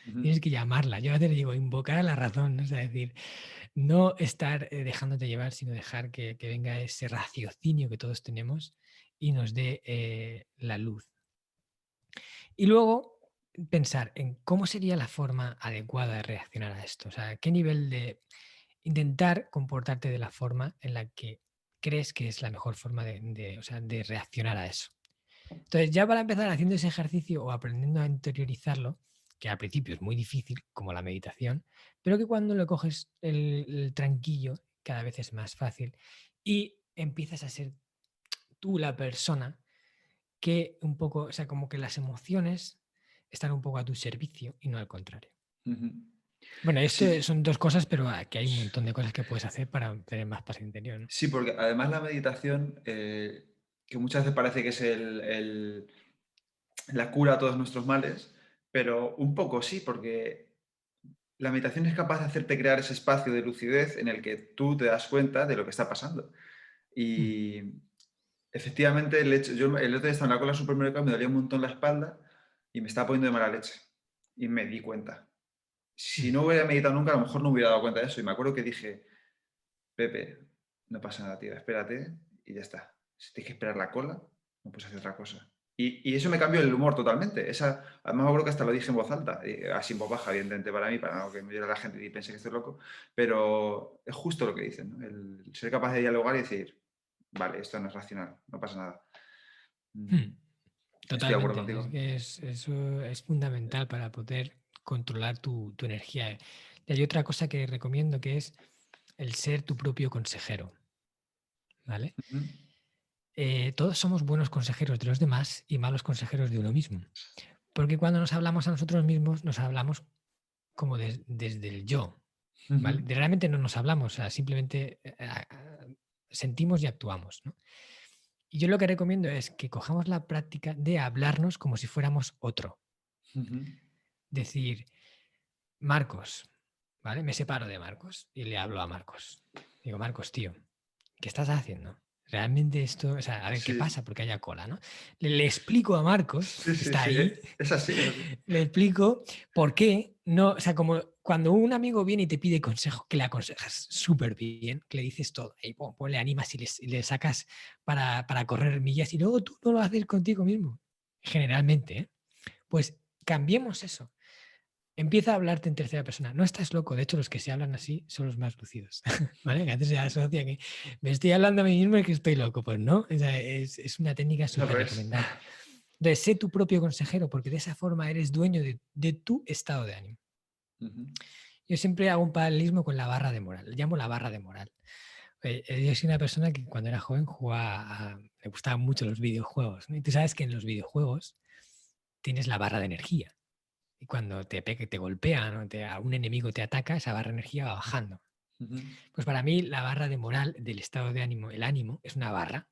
Ujú. tienes que llamarla. Yo a veces le digo, invocar a la razón, ¿no? Es decir, no estar dejándote llevar, sino dejar que venga ese raciocinio que todos tenemos y nos dé la luz. Y luego pensar en cómo sería la forma adecuada de reaccionar a esto. O sea, qué nivel de intentar comportarte de la forma en la que crees que es la mejor forma o sea, de reaccionar a eso. Entonces, ya para empezar haciendo ese ejercicio o aprendiendo a interiorizarlo, que al principio es muy difícil, como la meditación, pero que cuando le coges el tranquillo, cada vez es más fácil y empiezas a ser tú la persona que un poco, o sea, como que las emociones están un poco a tu servicio y no al contrario. Ujú. Bueno, esto Sí, son dos cosas, pero aquí hay un montón de cosas que puedes hacer para tener más paz interior, ¿no? sí, porque además la meditación, que muchas veces parece que es la cura a todos nuestros males, pero un poco sí, porque la meditación es capaz de hacerte crear ese espacio de lucidez en el que tú te das cuenta de lo que está pasando. Mm, Y efectivamente, yo el otro día estaba en la cola del supermercado, me dolía un montón la espalda y me estaba poniendo de mala leche. Y me di cuenta. Si mm, no hubiera meditado nunca, a lo mejor no hubiera dado cuenta de eso. Y me acuerdo que dije, Pepe, no pasa nada, tío, espérate y ya está. Si tienes que esperar la cola, no puedes hacer otra cosa. Y eso me cambió el humor totalmente. Además, me acuerdo que hasta lo dije en voz alta, así en voz baja, evidentemente para mí, para no que me viera la gente y piense que estoy loco. Pero es justo lo que dicen, ¿no? El ser capaz de dialogar y decir, vale, esto no es racional, no pasa nada. mm. Estoy de acuerdo Totalmente. Es contigo. que eso es fundamental para poder controlar tu energía. Y hay otra cosa que recomiendo que es el ser tu propio consejero, ¿vale? Ujú, Todos somos buenos consejeros de los demás y malos consejeros de uno mismo. Porque cuando nos hablamos a nosotros mismos, nos hablamos como desde el yo, ¿vale? ujú, Realmente no nos hablamos, o sea, simplemente sentimos y actuamos, ¿no? Y yo lo que recomiendo es que cojamos la práctica de hablarnos como si fuéramos otro. ujú. Decir, Marcos, ¿vale? Me separo de Marcos y le hablo a Marcos. Digo, Marcos, tío, ¿qué estás haciendo? Realmente esto, o sea, a ver qué Sí, pasa porque haya cola, ¿no? Le explico a Marcos, sí, que sí, está sí, ahí, es así, es así. le explico por qué no, o sea, como cuando un amigo viene y te pide consejo, que le aconsejas súper bien, que le dices todo, y pues le animas y le sacas para correr millas y luego tú no lo haces contigo mismo, generalmente, ¿eh? Pues cambiemos eso. Empieza a hablarte en tercera persona. No estás loco. De hecho, los que se hablan así son los más lucidos. ¿Vale? Que antes se asocia que me estoy hablando a mí mismo y que estoy loco. Pues no, o sea, es una técnica Es al súper revés. recomendable. Entonces, sé tu propio consejero, porque de esa forma eres dueño de tu estado de ánimo. Ujú, Yo siempre hago un paralelismo con la barra de moral. Le llamo la barra de moral. Yo soy una persona que cuando era joven le gustaban mucho los videojuegos, ¿no? Y tú sabes que en los videojuegos tienes la barra de energía. Y cuando te golpean o a un enemigo te ataca, esa barra de energía va bajando. ujú, Pues para mí la barra de moral del estado de ánimo, el ánimo, es una barra,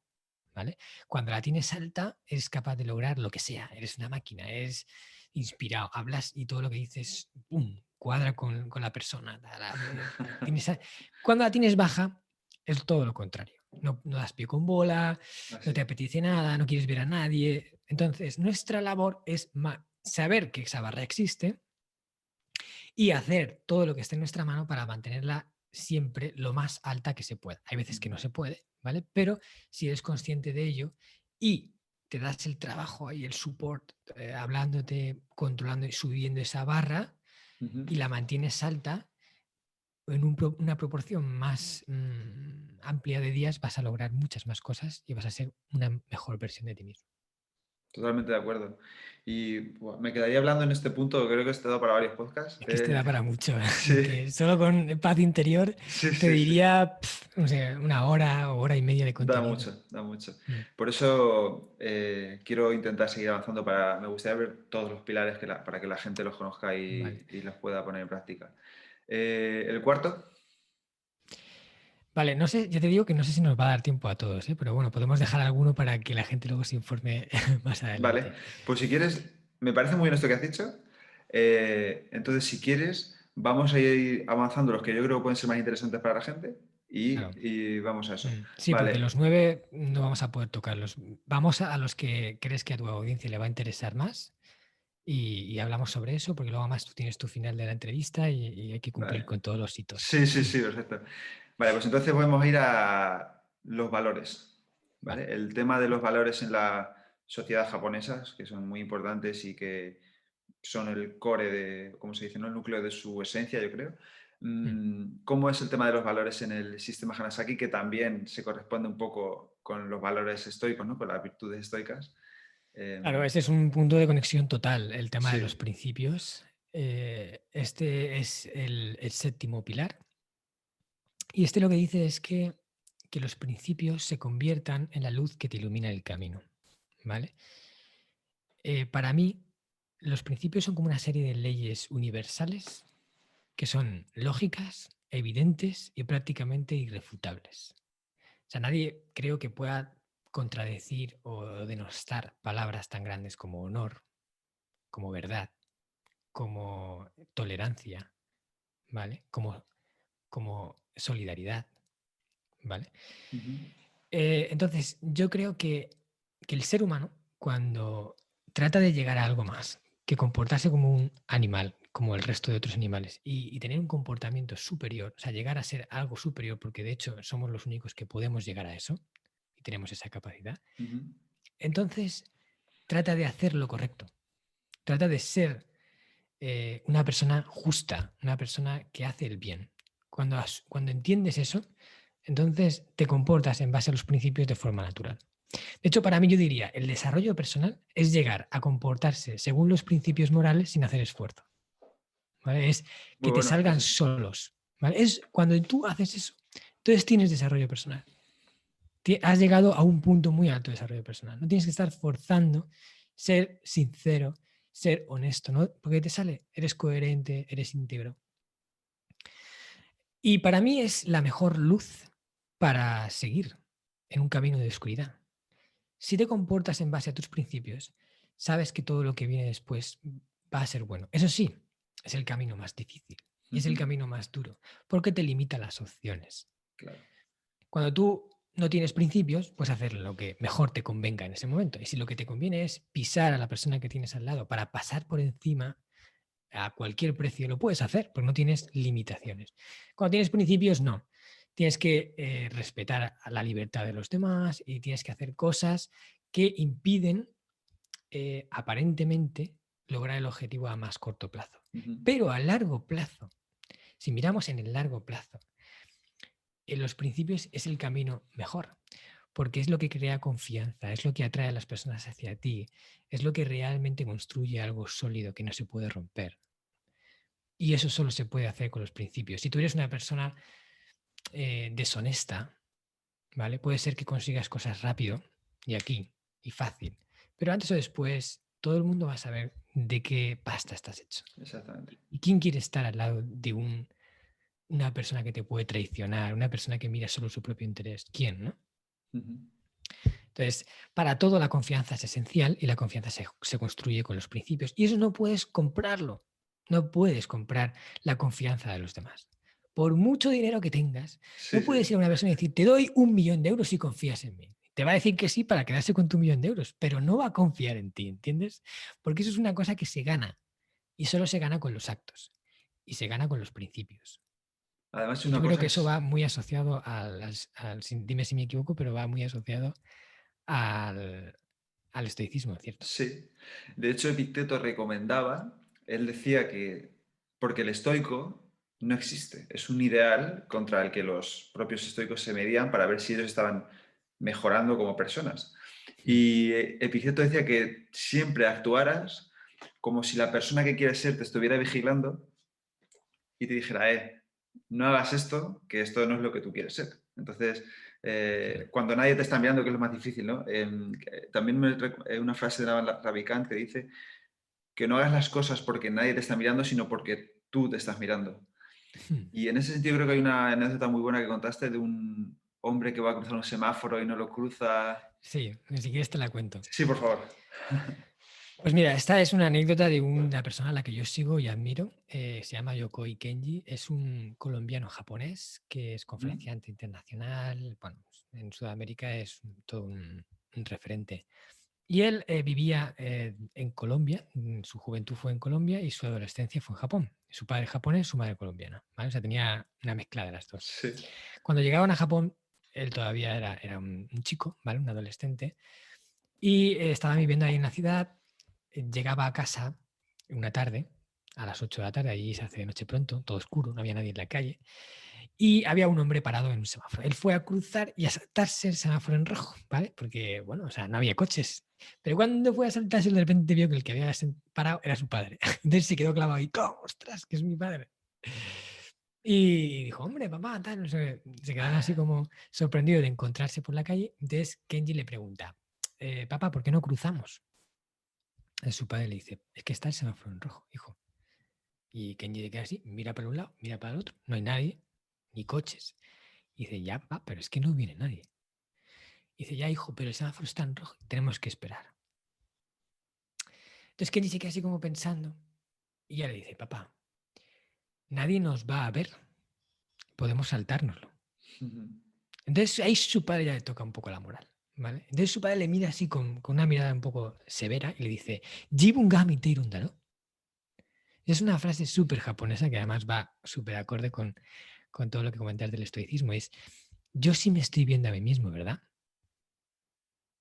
¿vale? Cuando la tienes alta, eres capaz de lograr lo que sea. Eres una máquina, eres inspirado, hablas y todo lo que dices, ¡pum!, cuadra con la persona. Cuando la tienes baja, es todo lo contrario. No, no das pie con bola, no te así. apetece nada, no quieres ver a nadie. Entonces, nuestra labor es saber que esa barra existe y hacer todo lo que esté en nuestra mano para mantenerla siempre lo más alta que se pueda. Hay veces que Ujú, no se puede, ¿vale? Pero si eres consciente de ello y te das el trabajo y el support, hablándote, controlando y subiendo esa barra ujú. y la mantienes alta, en una proporción más amplia de días vas a lograr muchas más cosas y vas a ser una mejor versión de ti mismo. Totalmente de acuerdo. Y me quedaría hablando en este punto, creo que esto da para varios podcasts. Es que este da para mucho, Sí, que solo con paz interior sí, te sí, sí. diría, no sé, una hora o hora y media de Da contenido. mucho, da mucho. Mm, Por eso quiero intentar seguir avanzando me gustaría ver todos los pilares para que la gente los conozca Vale. y los pueda poner en práctica. El cuarto, Vale, no sé, ya te digo que no sé si nos va a dar tiempo a todos, ¿eh? Pero bueno, podemos dejar alguno para que la gente luego se informe más vale. adelante. Pues si quieres, me parece muy bien esto que has dicho. Entonces, si quieres, vamos a ir avanzando los que yo creo que pueden ser más interesantes para la gente Claro. y vamos a eso. Sí, porque Vale, los 9 no vamos a poder tocarlos. Vamos a los que crees que a tu audiencia le va a interesar más y hablamos sobre eso, porque luego además tú tienes tu final de la entrevista y hay que cumplir vale. con todos los hitos. Sí, sí, sí, perfecto. Vale, pues entonces podemos ir a los valores, Vale. ¿vale? El tema de los valores en la sociedad japonesa, que son muy importantes y que son el core de, ¿cómo se dice? ¿No? El núcleo de su esencia, yo creo. Mm. ¿Cómo es el tema de los valores en el sistema Hanasaki, que también se corresponde un poco con los valores estoicos, ¿no? Con las virtudes estoicas? Claro, Em, ese es un punto de conexión total, el tema de los sí. principios. Este es el séptimo pilar. Y este lo que dice es que los principios se conviertan en la luz que te ilumina el camino. ¿Vale? Para mí, los principios son como una serie de leyes universales que son lógicas, evidentes y prácticamente irrefutables. O sea, nadie creo que pueda contradecir o denostar palabras tan grandes como honor, como verdad, como tolerancia, ¿vale? Como solidaridad, ¿vale? Ujú, Entonces, yo creo que el ser humano, cuando trata de llegar a algo más, que comportarse como un animal, como el resto de otros animales, y tener un comportamiento superior, o sea, llegar a ser algo superior, porque de hecho somos los únicos que podemos llegar a eso y tenemos esa capacidad, ujú, entonces trata de hacer lo correcto, trata de ser una persona justa, una persona que hace el bien. Cuando entiendes eso, entonces te comportas en base a los principios de forma natural. De hecho, para mí yo diría, el desarrollo personal es llegar a comportarse según los principios morales sin hacer esfuerzo. ¿Vale? Es muy que te bueno, sí, salgan sí. solos. ¿vale? Cuando tú haces eso, entonces tienes desarrollo personal. Has llegado a un punto muy alto de desarrollo personal. No tienes que estar forzando ser sincero, ser honesto, ¿no? Porque te sale, eres coherente, eres íntegro. Y para mí es la mejor luz para seguir en un camino de oscuridad. Si te comportas en base a tus principios, sabes que todo lo que viene después va a ser bueno. Eso sí, es el camino más difícil y es el camino más duro, porque te limita las opciones. Claro. Cuando tú no tienes principios, pues hacer lo que mejor te convenga en ese momento. Y si lo que te conviene es pisar a la persona que tienes al lado para pasar por encima a cualquier precio, lo puedes hacer, porque no tienes limitaciones. Cuando tienes principios, no. Tienes que respetar a la libertad de los demás y tienes que hacer cosas que impiden aparentemente lograr el objetivo a más corto plazo. Pero a largo plazo, si miramos en el largo plazo, en los principios es el camino mejor, porque es lo que crea confianza, es lo que atrae a las personas hacia ti, es lo que realmente construye algo sólido que no se puede romper. Y eso solo se puede hacer con los principios. Si tú eres una persona deshonesta, ¿vale? Puede ser que consigas cosas rápido y aquí y fácil, pero antes o después todo el mundo va a saber de qué pasta estás hecho. Exactamente. ¿Y quién quiere estar al lado de una persona que te puede traicionar, una persona que mira solo su propio interés? ¿Quién, no? Entonces, para todo la confianza es esencial y la confianza se construye con los principios. Y eso no puedes comprarlo. No puedes comprar la confianza de los demás. Por mucho dinero que tengas, no puedes ir a una persona y decir, te doy 1.000.000 de euros si confías en mí. Te va a decir que sí para quedarse con tu 1.000.000 de euros, pero no va a confiar en ti, ¿entiendes? Porque eso es una cosa que se gana y solo se gana con los actos y se gana con los principios. Además, Y una yo creo cosa que eso es... va muy asociado dime si me equivoco, pero va muy asociado al estoicismo, ¿cierto? Sí. De hecho, Epicteto recomendaba, él decía que, porque el estoico no existe, es un ideal contra el que los propios estoicos se medían para ver si ellos estaban mejorando como personas. Y Epicteto decía que siempre actuaras como si la persona que quieres ser te estuviera vigilando y te dijera, no hagas esto, que esto no es lo que tú quieres ser. Entonces, cuando nadie te está mirando, que es lo más difícil, ¿no? También una frase de Ravikant que dice que no hagas las cosas porque nadie te está mirando, sino porque tú te estás mirando. Y en ese sentido creo que hay una anécdota muy buena que contaste de un hombre que va a cruzar un semáforo y no lo cruza. Sí, ni siquiera te la cuento. Sí, por favor. Pues mira, esta es una anécdota de una persona a la que yo sigo y admiro. Se llama Yokoi Kenji. Es un colombiano japonés que es conferenciante internacional. Bueno, en Sudamérica es todo un referente. Y él vivía en Colombia, su juventud fue en Colombia y su adolescencia fue en Japón. Su padre japonés, su madre colombiana, ¿vale? O sea, tenía una mezcla de las dos. Sí. Cuando llegaban a Japón, él todavía era un chico, ¿vale? Un adolescente, y estaba viviendo ahí en la ciudad. Llegaba a casa una tarde, a las 8 de la tarde, allí se hace de noche pronto, todo oscuro, no había nadie en la calle, y había un hombre parado en un semáforo. Él fue a cruzar y a saltarse el semáforo en rojo, ¿vale? Porque, bueno, o sea, no había coches. Pero cuando fue a saltarse, de repente vio que el que había parado era su padre. Entonces se quedó clavado ahí, ¡oh, ostras, que es mi padre! Y dijo, hombre, papá, tal, no sé, se quedaron así como sorprendidos de encontrarse por la calle. Entonces Kenji le pregunta, papá, ¿por qué no cruzamos? Su padre le dice, es que está el semáforo en rojo, hijo. Y Kenji se queda así, mira para un lado, mira para el otro, no hay nadie, ni coches. Y dice, ya, papá, pero es que no viene nadie. Y dice, ya, hijo, pero el semáforo está en rojo, tenemos que esperar. Entonces Kenji se queda así como pensando y ya le dice, papá, nadie nos va a ver, podemos saltárnoslo. Entonces ahí su padre ya le toca un poco la moral, ¿vale? Entonces su padre le mira así con una mirada un poco severa y le dice, Jibungami Teirundaro. Es una frase súper japonesa que además va súper acorde con todo lo que comentas del estoicismo. Es, yo sí me estoy viendo a mí mismo, ¿verdad?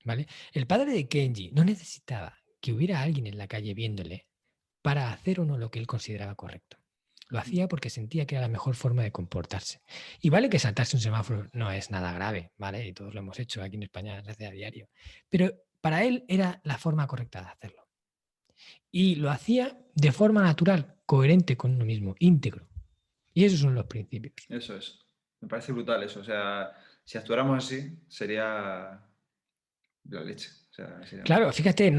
¿Vale? El padre de Kenji no necesitaba que hubiera alguien en la calle viéndole para hacer o no lo que él consideraba correcto. Lo hacía porque sentía que era la mejor forma de comportarse. Y vale que saltarse un semáforo no es nada grave, ¿vale? Y todos lo hemos hecho aquí en España, se hace a diario. Pero para él era la forma correcta de hacerlo. Y lo hacía de forma natural, coherente con uno mismo, íntegro. Y esos son los principios. Eso es. Me parece brutal eso. O sea, si actuáramos así, sería la leche. O sea, sería Claro, fíjate,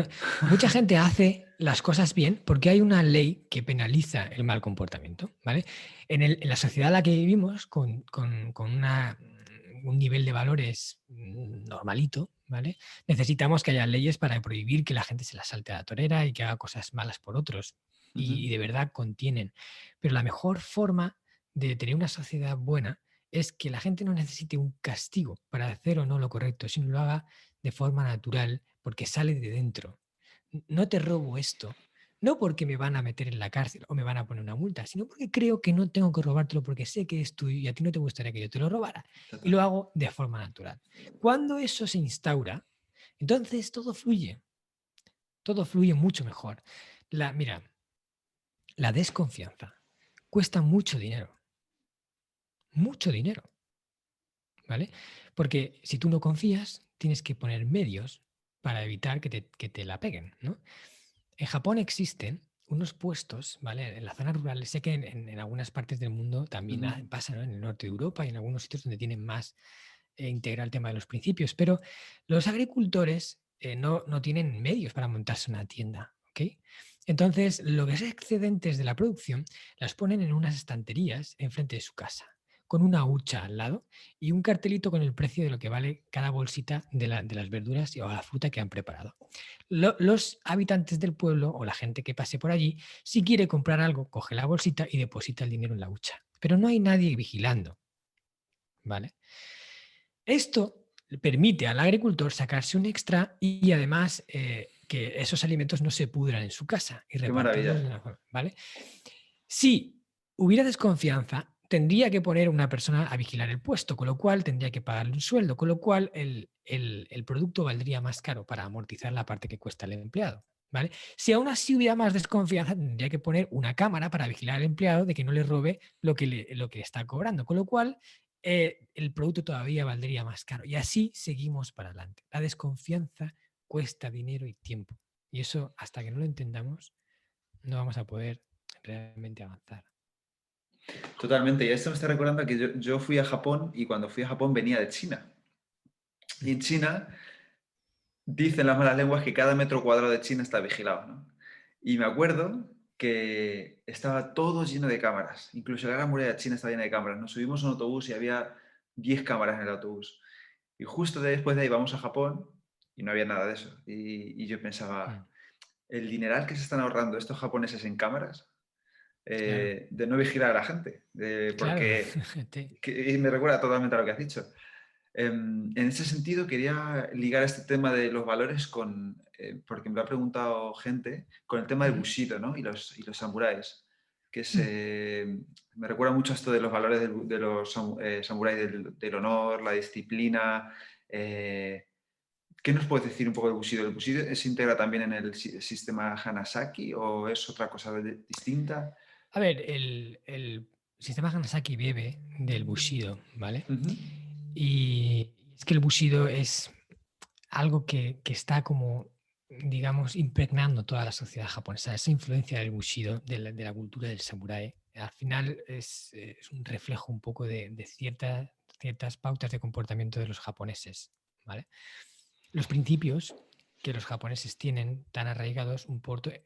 mucha gente hace las cosas bien porque hay una ley que penaliza el mal comportamiento, ¿vale? En la sociedad en la que vivimos, con un nivel de valores normalito, ¿vale? Necesitamos que haya leyes para prohibir que la gente se la salte a la torera y que haga cosas malas por otros. Ujú. Y de verdad contienen. Pero la mejor forma de tener una sociedad buena es que la gente no necesite un castigo para hacer o no lo correcto, sino lo haga de forma natural porque sale de dentro. No te robo esto, no porque me van a meter en la cárcel o me van a poner una multa, sino porque creo que no tengo que robártelo porque sé que es tuyo y a ti no te gustaría que yo te lo robara. Y lo Exactamente. hago de forma natural. Cuando eso se instaura, entonces todo fluye mucho mejor. Mira, la desconfianza cuesta mucho dinero, ¿vale? Porque si tú no confías, tienes que poner medios para evitar que te la peguen, ¿no? En Japón existen unos puestos, ¿vale? En las zonas rurales, sé que en algunas partes del mundo también Ujú. pasa, ¿no? En el norte de Europa y en algunos sitios donde tienen más integrado el tema de los principios, pero los agricultores no tienen medios para montarse una tienda, ¿ok? Entonces, lo que es excedentes de la producción las ponen en unas estanterías enfrente de su casa, con una hucha al lado y un cartelito con el precio de lo que vale cada bolsita de las verduras o la fruta que han preparado. Los habitantes del pueblo o la gente que pase por allí, si quiere comprar algo, coge la bolsita y deposita el dinero en la hucha. Pero no hay nadie vigilando, ¿vale? Esto permite al agricultor sacarse un extra y además que esos alimentos no se pudran en su casa y Qué repartirlos de maravilla. una forma, ¿vale? Si hubiera desconfianza, tendría que poner una persona a vigilar el puesto, con lo cual tendría que pagarle un sueldo, con lo cual el producto valdría más caro para amortizar la parte que cuesta el empleado. ¿Vale? Si aún así hubiera más desconfianza, tendría que poner una cámara para vigilar al empleado de que no le robe lo que está cobrando, con lo cual el producto todavía valdría más caro. Y así seguimos para adelante. La desconfianza cuesta dinero y tiempo. Y eso, hasta que no lo entendamos, no vamos a poder realmente avanzar. Totalmente. Y esto me está recordando que yo fui a Japón y cuando fui a Japón venía de China. Y en China dicen las malas lenguas que cada metro cuadrado de China está vigilado, ¿no? Y me acuerdo que estaba todo lleno de cámaras. Incluso la Gran Muralla de China estaba llena de cámaras. Nos subimos a un autobús y había 10 cámaras en el autobús. Y justo después de ahí vamos a Japón y no había nada de eso. Y yo Mm, pensaba, el dineral que se están ahorrando estos japoneses en cámaras, claro, de no vigilar a la gente. claro. Porque y me recuerda totalmente a lo que has dicho. En ese sentido, quería ligar este tema de los valores con, porque me lo ha preguntado gente, con el tema del Ujú, Bushido, ¿no? Y los samuráis, que mm. me recuerda mucho a esto de los valores de los samuráis, del honor, la disciplina. ¿Qué nos puedes decir un poco del Bushido? ¿El Bushido se integra también en el sistema Hanasaki o es otra cosa distinta? A ver, el sistema Hanasaki bebe del Bushido, ¿vale? Ujú. Y es que el Bushido es algo que está como, digamos, impregnando toda la sociedad japonesa. Esa influencia del Bushido, de la cultura del samurái, al final es un reflejo un poco de ciertas pautas de comportamiento de los japoneses, ¿vale? Los principios que los japoneses tienen tan arraigados,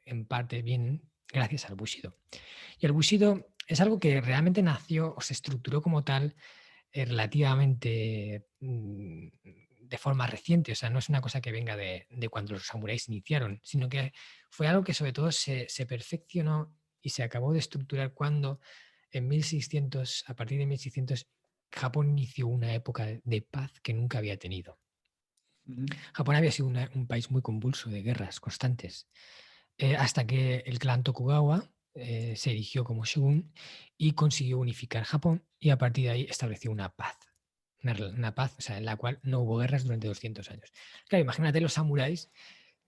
en parte vienen gracias al Bushido. Y el Bushido es algo que realmente nació o se estructuró como tal relativamente de forma reciente, o sea, no es una cosa que venga de cuando los samuráis iniciaron, sino que fue algo que sobre todo se perfeccionó y se acabó de estructurar cuando en 1600, a partir de 1600, Japón inició una época de paz que nunca había tenido. Ujú. Japón había sido un país muy convulso de guerras constantes, hasta que el clan Tokugawa se erigió como shogun y consiguió unificar Japón y a partir de ahí estableció una paz. Una paz, o sea, en la cual no hubo guerras durante 200 años. Claro, imagínate los samuráis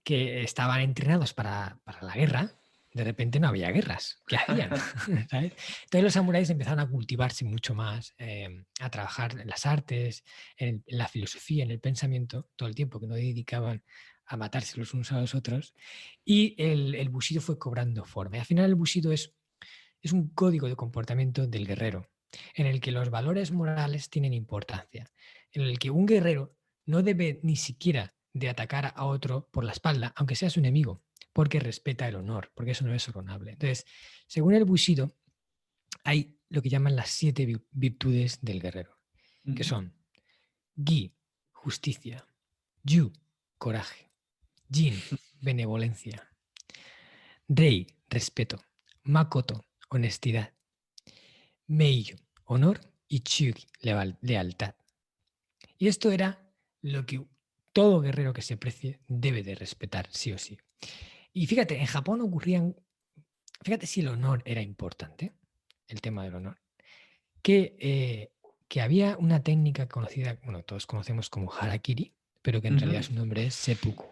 que estaban entrenados para la guerra, de repente no había guerras. ¿Qué hacían? ¿Sabes? Entonces los samuráis empezaron a cultivarse mucho más, a trabajar en las artes, en la filosofía, en el pensamiento, todo el tiempo que no dedicaban a matarse los unos a los otros. Y el Bushido fue cobrando forma. Y al final el Bushido es Es un código de comportamiento del guerrero, en el que los valores morales tienen importancia, en el que un guerrero no debe ni siquiera de atacar a otro por la espalda, aunque sea su enemigo, porque respeta el honor, porque eso no es honorable. Entonces, según el Bushido, hay lo que llaman las 7 virtudes del guerrero, que Ujú. son Gi, justicia; Yu, coraje; Jin, benevolencia; Rei, respeto; Makoto, honestidad; Meiyo, honor; y Chugi, lealtad. Y esto era lo que todo guerrero que se precie debe de respetar, sí o sí. Y fíjate, en Japón ocurrían, fíjate si el honor era importante, el tema del honor, que, que había una técnica conocida, bueno, todos conocemos como harakiri, pero que en realidad Ujú. su nombre es seppuku.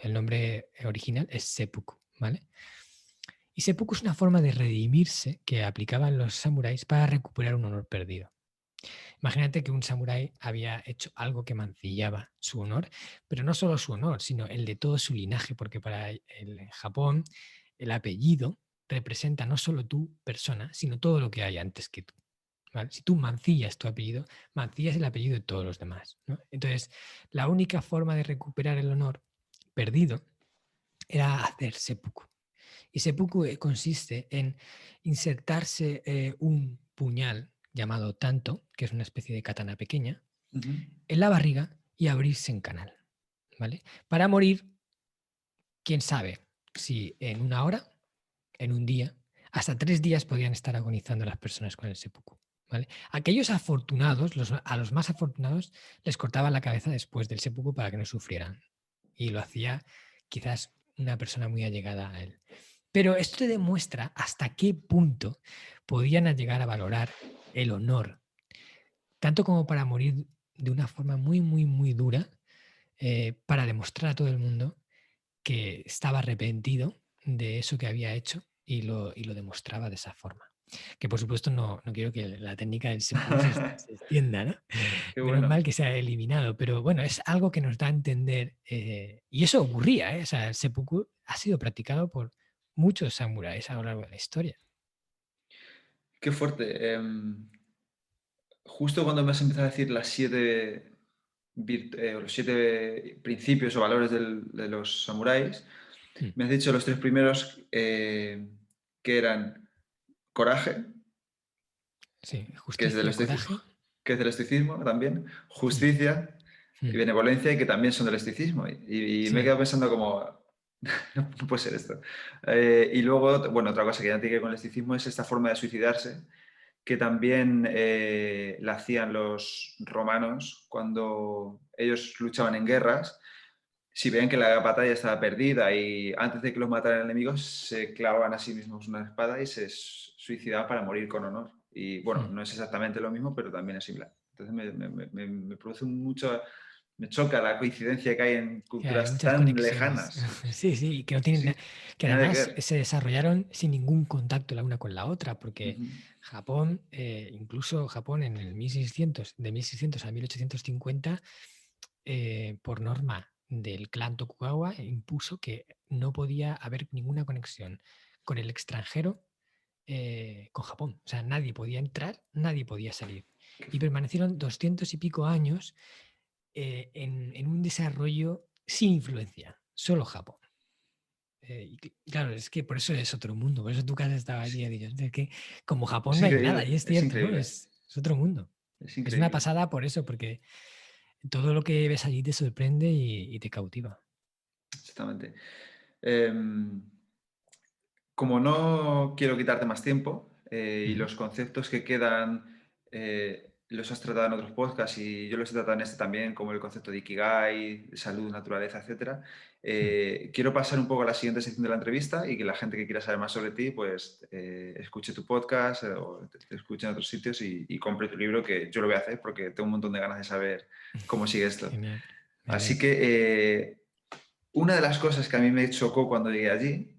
El nombre original es seppuku, ¿vale? Y seppuku es una forma de redimirse que aplicaban los samuráis para recuperar un honor perdido. Imagínate que un samurái había hecho algo que mancillaba su honor, pero no solo su honor, sino el de todo su linaje, porque para el Japón el apellido representa no solo tu persona, sino todo lo que hay antes que tú. ¿Vale? Si tú mancillas tu apellido, mancillas el apellido de todos los demás, ¿no? Entonces, la única forma de recuperar el honor perdido era hacer seppuku. Y seppuku consiste en insertarse un puñal llamado tanto, que es una especie de katana pequeña, Ujú. en la barriga y abrirse en canal, ¿vale? Para morir, quién sabe, si en una hora, en un día, hasta 3 días podían estar agonizando las personas con el seppuku. ¿Vale? Aquellos afortunados, a los más afortunados, les cortaban la cabeza después del seppuku para que no sufrieran. Y lo hacía quizás una persona muy allegada a él. Pero esto te demuestra hasta qué punto podían llegar a valorar el honor, tanto como para morir de una forma muy, muy, muy dura, para demostrar a todo el mundo que estaba arrepentido de eso que había hecho y lo demostraba de esa forma. Que por supuesto no quiero que la técnica del seppuku se extienda, ¿no? Qué Menos bueno. mal que se ha eliminado, pero bueno, es algo que nos da a entender, y eso ocurría, ¿eh? O sea, el seppuku ha sido practicado por muchos samuráis a lo largo de la historia. Qué fuerte. Justo cuando me has empezado a decir las 7 los 7 principios o valores de los samuráis, Mm. me has dicho los 3 primeros que eran coraje, Sí, que es del justicia, estoicismo, coraje. que es del estoicismo también, Mm, justicia y mm. benevolencia, y que también son del estoicismo. Y me he Sí, quedado pensando como, no puede ser esto. Y luego, bueno, otra cosa que ya tiene que ver con el estoicismo es esta forma de suicidarse, que también la hacían los romanos cuando ellos luchaban en guerras. Si veían que la batalla estaba perdida y antes de que los mataran enemigos, se clavaban a sí mismos una espada y se suicidaban para morir con honor. Y bueno, mm. no es exactamente lo mismo, pero también es similar. Entonces me produce mucho, me choca la coincidencia que hay en Que hay culturas muchas tan conexiones. lejanas. Sí, sí, y que no Sí, tienen sí, que nada que además ver. se desarrollaron sin ningún contacto la una con la otra, porque Ujú. Japón, incluso Japón en el 1600, de 1600 a 1850, por norma del clan Tokugawa, impuso que no podía haber ninguna conexión con el extranjero, con Japón. O sea, nadie podía entrar, nadie podía salir. Qué Y fuerte. permanecieron 200 y pico años en un desarrollo sin influencia, solo Japón. Y claro, es que por eso es otro mundo, por eso tú que has estado allí, es que como Japón Es no hay nada, y increíble, es es cierto, ¿no? increíble, Es otro mundo. es Es una increíble. pasada por eso, porque todo lo que ves allí te sorprende y te cautiva. Exactamente. Em, Como no quiero quitarte más tiempo y Ujú. los conceptos que quedan los has tratado en otros podcasts y yo los he tratado en este también, como el concepto de Ikigai, salud, naturaleza, etcétera, Mm. quiero pasar un poco a la siguiente sección de la entrevista y que la gente que quiera saber más sobre ti, pues escuche tu podcast o te escuche en otros sitios y compre tu libro, que yo lo voy a hacer porque tengo un montón de ganas de saber cómo sigue esto. Genial, me Así alegro. que una de las cosas que a mí me chocó cuando llegué allí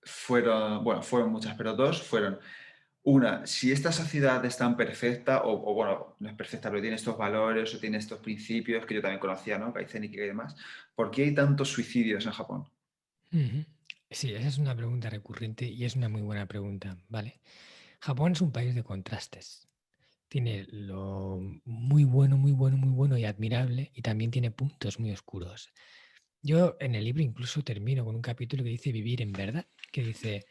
fueron muchas, pero dos fueron, una, si esta sociedad es tan perfecta, o bueno, no es perfecta, pero tiene estos valores o tiene estos principios que yo también conocía, ¿no? Kaizen y demás, ¿por qué hay tantos suicidios en Japón? Ujú. Sí, esa es una pregunta recurrente y es una muy buena pregunta, ¿vale? Japón es un país de contrastes. Tiene lo muy bueno, muy bueno, muy bueno y admirable, y también tiene puntos muy oscuros. Yo en el libro incluso termino con un capítulo que dice vivir en verdad, que dice,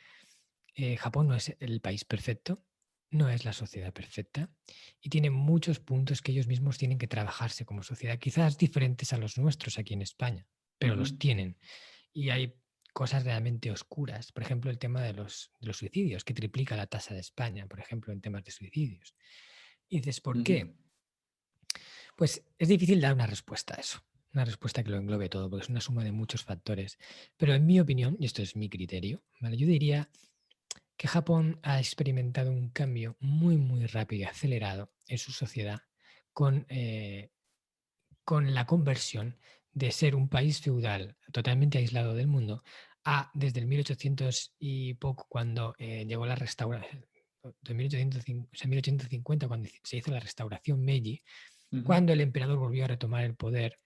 Japón no es el país perfecto, no es la sociedad perfecta, y tiene muchos puntos que ellos mismos tienen que trabajarse como sociedad, quizás diferentes a los nuestros aquí en España, pero Ujú, los tienen. Y hay cosas realmente oscuras, por ejemplo, el tema de los suicidios, que triplica la tasa de España, por ejemplo, en temas de suicidios. Y dices, ¿por ujú, qué? Pues es difícil dar una respuesta a eso, una respuesta que lo englobe todo, porque es una suma de muchos factores. Pero en mi opinión, y esto es mi criterio, ¿vale? Yo diría que Japón ha experimentado un cambio muy, muy rápido y acelerado en su sociedad con, con la conversión de ser un país feudal totalmente aislado del mundo a desde el 1800 y poco, cuando llegó la restauración, de 1850, o sea, 1850, cuando se hizo la restauración Meiji, ujú, cuando el emperador volvió a retomar el poder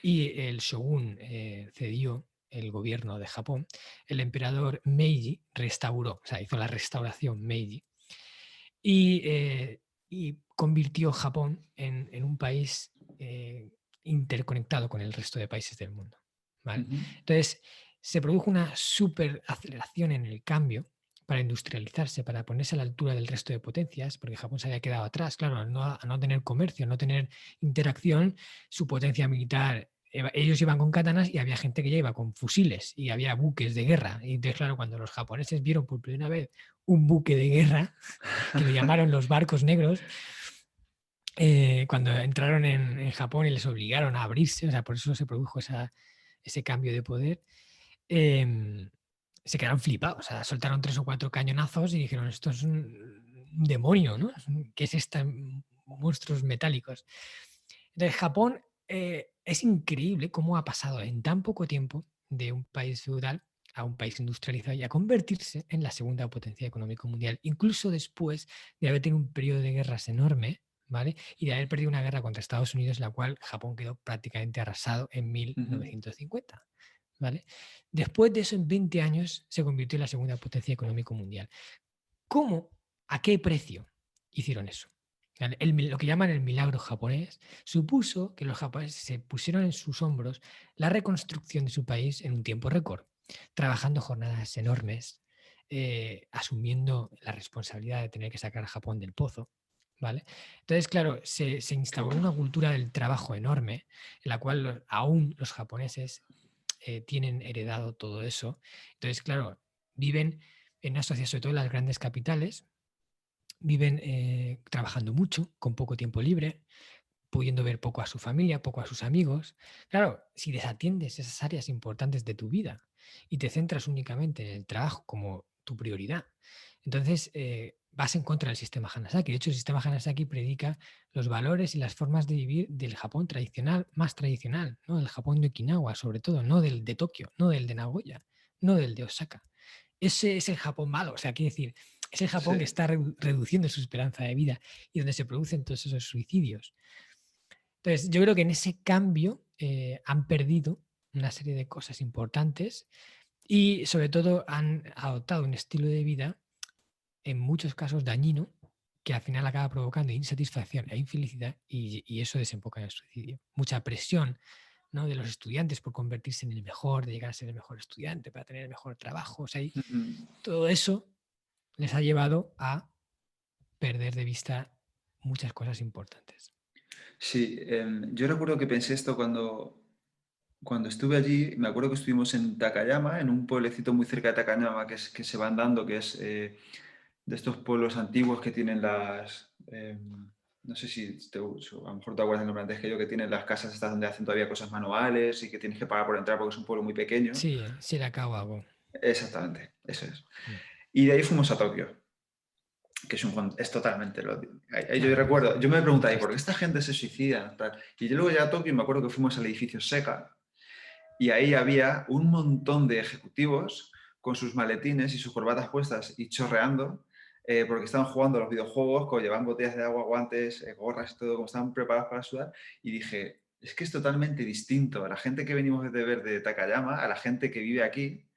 y el shogun cedió el gobierno de Japón, el emperador Meiji restauró, o sea, hizo la restauración Meiji y, y convirtió Japón en un país interconectado con el resto de países del mundo. ¿Vale? ujú, Entonces, se produjo una super aceleración en el cambio para industrializarse, para ponerse a la altura del resto de potencias, porque Japón se había quedado atrás, claro, al no tener comercio, no tener interacción, su potencia militar, ellos iban con katanas y había gente que ya iba con fusiles y había buques de guerra. Y entonces, claro, cuando los japoneses vieron por primera vez un buque de guerra, que lo llamaron los barcos negros, cuando entraron en Japón y les obligaron a abrirse, o sea, por eso se produjo ese cambio de poder, eh, se quedaron flipados, o sea, soltaron 3 o 4 cañonazos y dijeron, esto es un demonio, ¿no? ¿Qué es esta monstruos metálicos? Entonces, Japón es increíble cómo ha pasado en tan poco tiempo de un país feudal a un país industrializado y a convertirse en la segunda potencia económica mundial, incluso después de haber tenido un periodo de guerras enorme, ¿vale? Y de haber perdido una guerra contra Estados Unidos, la cual Japón quedó prácticamente arrasado en ujú. 1950, ¿vale? Después de eso, en 20 años, se convirtió en la segunda potencia económica mundial. ¿Cómo? ¿A qué precio hicieron eso? Lo que llaman el milagro japonés supuso que los japoneses se pusieron en sus hombros la reconstrucción de su país en un tiempo récord, trabajando jornadas enormes, asumiendo la responsabilidad de tener que sacar a Japón del pozo. ¿Vale? Entonces, claro, se Qué instauró una bueno. cultura del trabajo enorme, en la cual aún los japoneses tienen heredado todo eso. Entonces, claro, viven en una sociedad, sobre todo en las grandes capitales, viven trabajando mucho, con poco tiempo libre, pudiendo ver poco a su familia, poco a sus amigos. Claro, si desatiendes esas áreas importantes de tu vida y te centras únicamente en el trabajo como tu prioridad, entonces vas en contra del sistema Hanasaki. De hecho, el sistema Hanasaki predica los valores y las formas de vivir del Japón tradicional, más tradicional, ¿no? El Japón de Okinawa, sobre todo, no del de Tokio, no del de Nagoya, no del de Osaka. Ese es el Japón malo, o sea, quiere decir, es el Japón que Sí. está reduciendo su esperanza de vida y donde se producen todos esos suicidios. Entonces, yo creo que en ese cambio han perdido una serie de cosas importantes y sobre todo han adoptado un estilo de vida en muchos casos dañino que al final acaba provocando insatisfacción e infelicidad y eso desemboca en el suicidio. Mucha presión, ¿no? De los estudiantes por convertirse en el mejor, de llegar a ser el mejor estudiante, para tener el mejor trabajo. O sea, y Ujú. todo eso les ha llevado a perder de vista muchas cosas importantes. Sí, yo recuerdo que pensé esto cuando estuve allí. Me acuerdo que estuvimos en Takayama, en un pueblecito muy cerca de Takayama que se van dando, que es de estos pueblos antiguos que tienen no sé si a lo mejor te acuerdas del nombre antes que yo, que tienen las casas estas donde hacen todavía cosas manuales y que tienes que pagar por entrar porque es un pueblo muy pequeño. Sí, Shirakawa-go. Exactamente, eso es. Mm. Y de ahí fuimos a Tokio, que es totalmente ahí yo Claro, recuerdo, yo me preguntaba, ¿y por qué contraste. esta gente se suicida? Tal. Y yo luego llegué a Tokio y me acuerdo que fuimos al edificio Sega y ahí había un montón de ejecutivos con sus maletines y sus corbatas puestas y chorreando porque estaban jugando a los videojuegos, llevaban botellas de agua, guantes, gorras y todo, como estaban preparados para sudar. Y dije, es que es totalmente distinto a la gente que venimos de ver de Takayama, a la gente que vive aquí.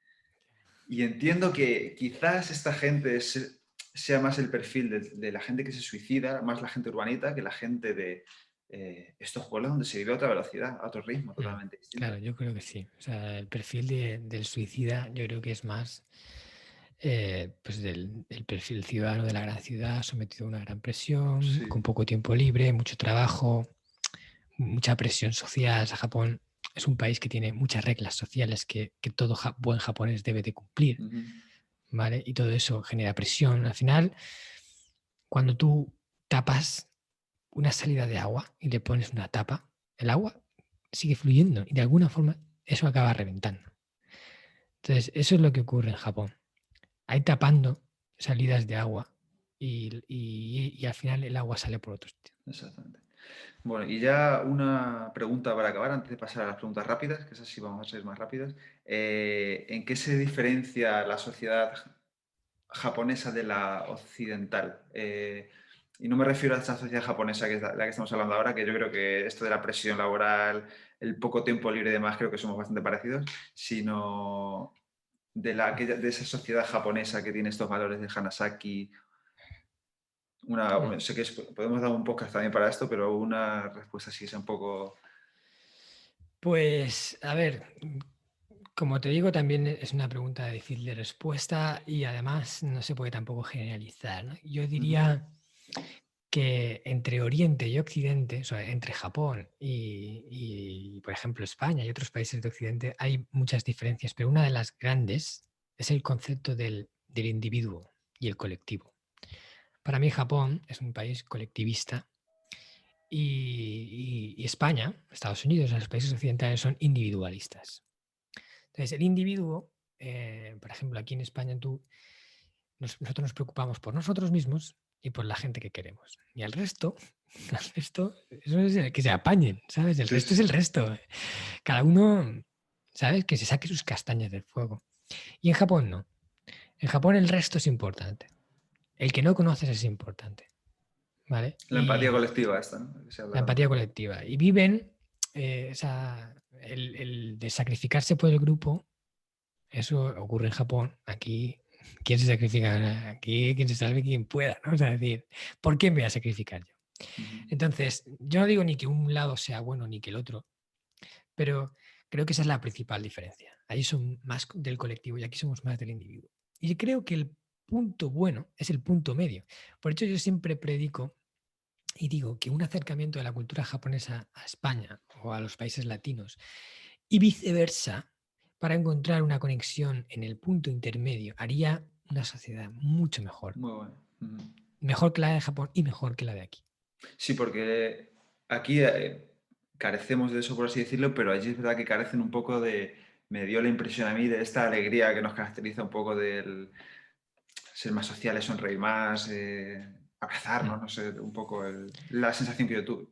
Y entiendo que quizás esta gente sea más el perfil de la gente que se suicida, más la gente urbanita, que la gente de estos pueblos donde se vive a otra velocidad, a otro ritmo Mm, totalmente claro, distinto. yo creo que sí. O sea, el perfil del suicida yo creo que es más pues del perfil ciudadano de la gran ciudad, sometido a una gran presión, Sí. con poco tiempo libre, mucho trabajo, mucha presión social. O sea, Japón es un país que tiene muchas reglas sociales que todo buen japonés debe de cumplir, Ujú. ¿vale? Y todo eso genera presión. Al final, cuando tú tapas una salida de agua y le pones una tapa, el agua sigue fluyendo y de alguna forma eso acaba reventando. Entonces, eso es lo que ocurre en Japón. Hay tapando salidas de agua y al final el agua sale por otro sitio. Exactamente. Bueno, y ya una pregunta para acabar, antes de pasar a las preguntas rápidas, que esas sí vamos a ser más rápidas. ¿En qué se diferencia la sociedad japonesa de la occidental? Y no me refiero a esta sociedad japonesa que es la que estamos hablando ahora, que yo creo que esto de la presión laboral, el poco tiempo libre y demás, creo que somos bastante parecidos, sino de esa sociedad japonesa que tiene estos valores de Hanasaki. Mm. Sé que podemos dar un podcast también para esto, pero una respuesta así es un poco... Pues, a ver, como te digo, también es una pregunta difícil de respuesta y además no se puede tampoco generalizar, ¿no? Yo Ujú. diría que entre Oriente y Occidente, o sea, entre Japón por ejemplo, España y otros países de Occidente, hay muchas diferencias, pero una de las grandes es el concepto del individuo y el colectivo. Para mí, Japón es un país colectivista y España, Estados Unidos, los países occidentales son individualistas. Entonces, el individuo, por ejemplo, aquí en España nosotros nos preocupamos por nosotros mismos y por la gente que queremos. Y al resto, al resto, eso es el que se apañen, ¿sabes? El Sí, resto es sí. el resto. Cada uno, ¿sabes? Que se saque sus castañas del fuego. Y en Japón no. En Japón el resto es importante. El que no conoces es importante, ¿vale? La empatía Y colectiva esta, ¿no? Que se la habla empatía tanto. colectiva. Y viven el de sacrificarse por el grupo, eso ocurre en Japón. Aquí, ¿quién se sacrifica? Aquí, quien se salve quien pueda, ¿no? O sea, decir, ¿por qué me voy a sacrificar yo? Ujú. Entonces, yo no digo ni que un lado sea bueno ni que el otro, pero creo que esa es la principal diferencia. Allí son más del colectivo y aquí somos más del individuo. Y creo que el punto bueno es el punto medio. Por eso yo siempre predico y digo que un acercamiento de la cultura japonesa a España o a los países latinos y viceversa, para encontrar una conexión en el punto intermedio, haría una sociedad mucho mejor. Muy bueno. Ujú. Mejor que la de Japón y mejor que la de aquí. Sí, porque aquí carecemos de eso, por así decirlo, pero allí es verdad que carecen un poco de... Me dio la impresión a mí de esta alegría que nos caracteriza un poco del ser más sociales, sonreír más, abrazarnos, Mm. no sé, un poco la sensación que yo tuve.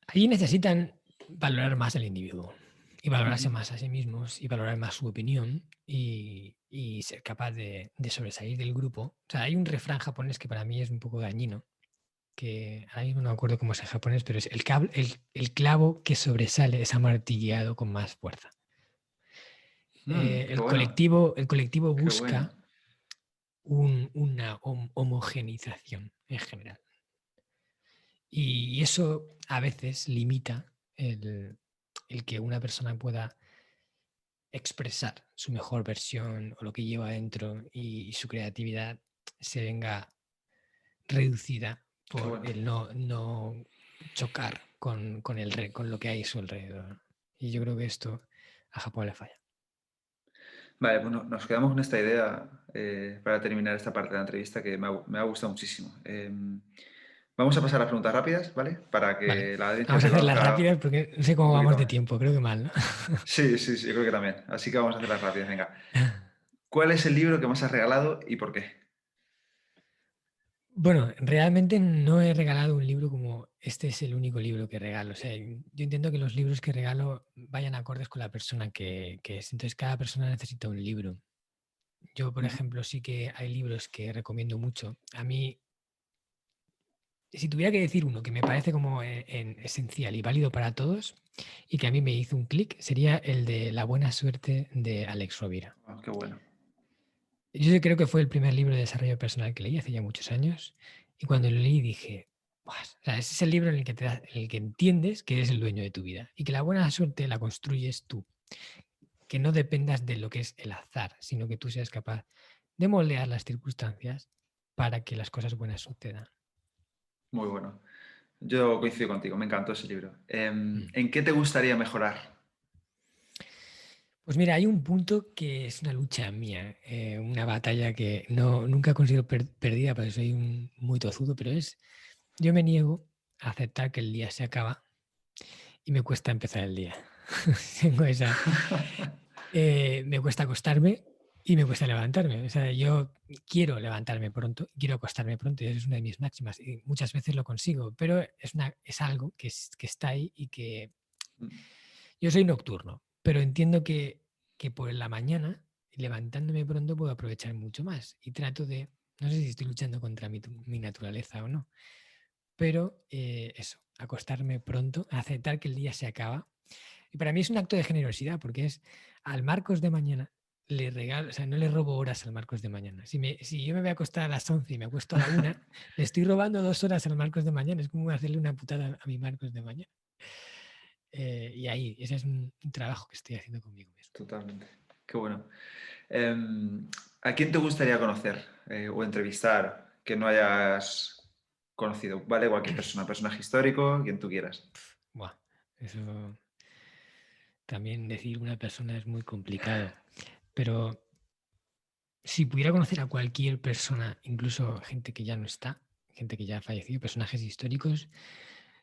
Allí necesitan valorar más al individuo y valorarse Ujú. más a sí mismos y valorar más su opinión y ser capaz de sobresalir del grupo. O sea, hay un refrán japonés que para mí es un poco dañino, que ahora mismo no me acuerdo cómo es en japonés, pero es el clavo que sobresale es amartillado con más fuerza. Qué bueno, El colectivo qué bueno. busca una homogenización en general. Y eso a veces limita el que una persona pueda expresar su mejor versión o lo que lleva adentro y su creatividad se venga reducida Qué por bueno. el no chocar con lo que hay a su alrededor. Y yo creo que esto a Japón le falla. Vale, bueno, nos quedamos con esta idea para terminar esta parte de la entrevista que me ha gustado muchísimo. Vamos a pasar a las preguntas rápidas, ¿vale? Para Vale, que la audiencia vamos a te hacerlas conozca rápidas porque no sé un cómo poquito vamos de más. tiempo, creo que mal, ¿no? Sí, sí, sí, yo creo que también. Así que vamos a hacerlas rápidas, venga. ¿Cuál es el libro que más has regalado y por qué? Bueno, realmente no he regalado un libro como este es el único libro que regalo. O sea, yo intento que los libros que regalo vayan acordes con la persona que es. Entonces, cada persona necesita un libro. Yo, por Ujú. ejemplo, sí que hay libros que recomiendo mucho. A mí, si tuviera que decir uno que me parece como esencial y válido para todos y que a mí me hizo un clic, sería el de La buena suerte de Alex Rovira. Ah, qué bueno. Yo creo que fue el primer libro de desarrollo personal que leí hace ya muchos años. Y cuando lo leí dije, "Buah", o sea, ese es el libro en el que, en el que entiendes que eres el dueño de tu vida y que la buena suerte la construyes tú. Que no dependas de lo que es el azar, sino que tú seas capaz de moldear las circunstancias para que las cosas buenas sucedan. Muy bueno. Yo coincido contigo, me encantó ese libro. Mm. ¿En qué te gustaría mejorar? Pues mira, hay un punto que es una lucha mía, una batalla que no, nunca he conseguido perdida porque soy muy tozudo, pero es, yo me niego a aceptar que el día se acaba y me cuesta empezar el día. Tengo esa, me cuesta acostarme y me cuesta levantarme. O sea, yo quiero levantarme pronto, quiero acostarme pronto y eso es una de mis máximas y muchas veces lo consigo, pero es algo que está ahí y que yo soy nocturno, pero entiendo que por la mañana, levantándome pronto, puedo aprovechar mucho más y trato de, no sé si estoy luchando contra mi naturaleza o no, pero eso, acostarme pronto, aceptar que el día se acaba. Y para mí es un acto de generosidad, porque es al Marcos de mañana, le regalo, o sea, no le robo horas al Marcos de mañana. Si yo me voy a acostar a las 11 y me acuesto a la 1, le estoy robando 2 horas al Marcos de mañana. Es como hacerle una putada a mi Marcos de mañana. Y ahí, ese es un trabajo que estoy haciendo conmigo mismo. Totalmente. Qué bueno. ¿A quién te gustaría conocer o entrevistar que no hayas conocido? Vale, cualquier persona, personaje histórico, quien tú quieras. Buah, eso también decir una persona es muy complicado, pero si pudiera conocer a cualquier persona, incluso gente que ya no está, gente que ya ha fallecido, personajes históricos,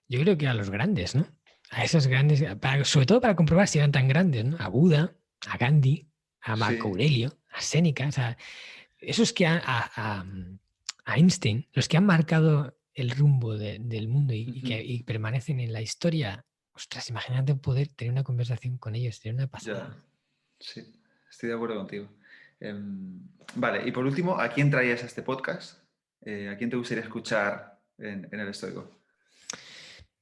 yo creo que a los grandes, ¿no? A esos grandes, sobre todo para comprobar si eran tan grandes, ¿no? A Buda, a Gandhi, a Marco Sí. Aurelio, a Séneca, o sea, esos que a Einstein, los que han marcado el rumbo del mundo Ujú. y permanecen en la historia. Ostras, imagínate poder tener una conversación con ellos, sería una Ya, pasada. sí, estoy de acuerdo contigo. Vale, y por último, ¿a quién traías a este podcast? ¿A quién te gustaría escuchar en el estoico?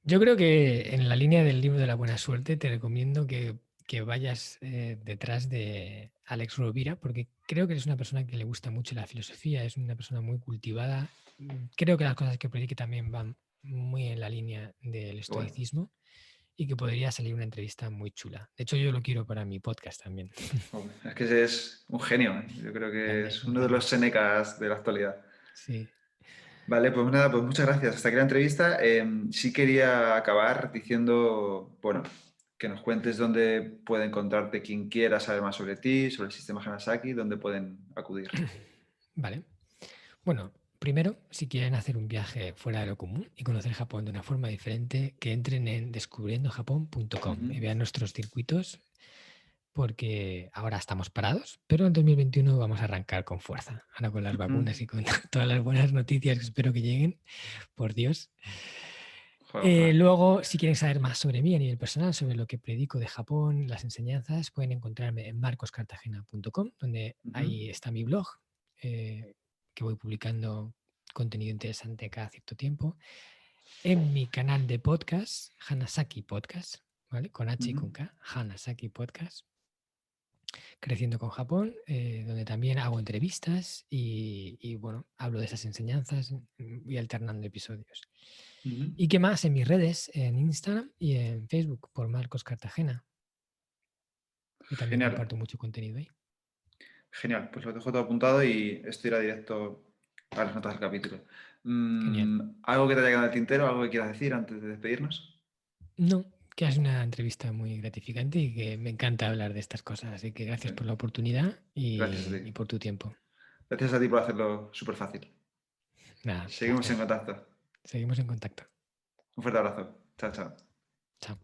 Yo creo que en la línea del libro de la buena suerte te recomiendo que vayas detrás de Alex Rovira, porque creo que es una persona que le gusta mucho la filosofía, es una persona muy cultivada. Creo que las cosas que predique también van muy en la línea del Qué bueno. estoicismo y que podría salir una entrevista muy chula. De hecho, yo lo quiero para mi podcast también. Hombre, es que es un genio, ¿eh? Yo creo que Grande, es uno de los grande. Senecas de la actualidad. Sí. Vale, pues nada, pues muchas gracias. Hasta aquí la entrevista. Sí quería acabar diciendo, bueno, que nos cuentes dónde puede encontrarte quien quiera saber más sobre ti, sobre el sistema Hanasaki, dónde pueden acudir. Vale. Bueno, primero, si quieren hacer un viaje fuera de lo común y conocer Japón de una forma diferente, que entren en descubriendojapón.com Ujú. y vean nuestros circuitos, porque ahora estamos parados, pero en 2021 vamos a arrancar con fuerza. Ahora con las Ujú. vacunas y con todas las buenas noticias que espero que lleguen, por Dios. Joder, ojalá. Luego, si quieren saber más sobre mí a nivel personal, sobre lo que predico de Japón, las enseñanzas, pueden encontrarme en marcoscartagena.com, donde Ujú. ahí está mi blog, que voy publicando contenido interesante cada cierto tiempo. En mi canal de podcast, Hanasaki Podcast, ¿vale? Con H y Ujú. con K, Hanasaki Podcast, Creciendo con Japón, donde también hago entrevistas y, bueno, hablo de esas enseñanzas, voy alternando episodios. Ujú. ¿Y qué más? En mis redes, en Instagram y en Facebook, por Marcos Cartagena, que también Genial, comparto mucho contenido ahí. genial. Pues lo dejo todo apuntado y esto irá directo a las notas del capítulo. Genial. ¿Algo que te haya quedado en el tintero? ¿Algo que quieras decir antes de despedirnos? No, que es una entrevista muy gratificante y que me encanta hablar de estas cosas. Así que gracias por la Genial. oportunidad Gracias a y ti. por tu tiempo. Gracias a ti por hacerlo súper fácil. Nada, Seguimos placer. en contacto. Seguimos en contacto. Un fuerte abrazo. Chao, chao. Chao.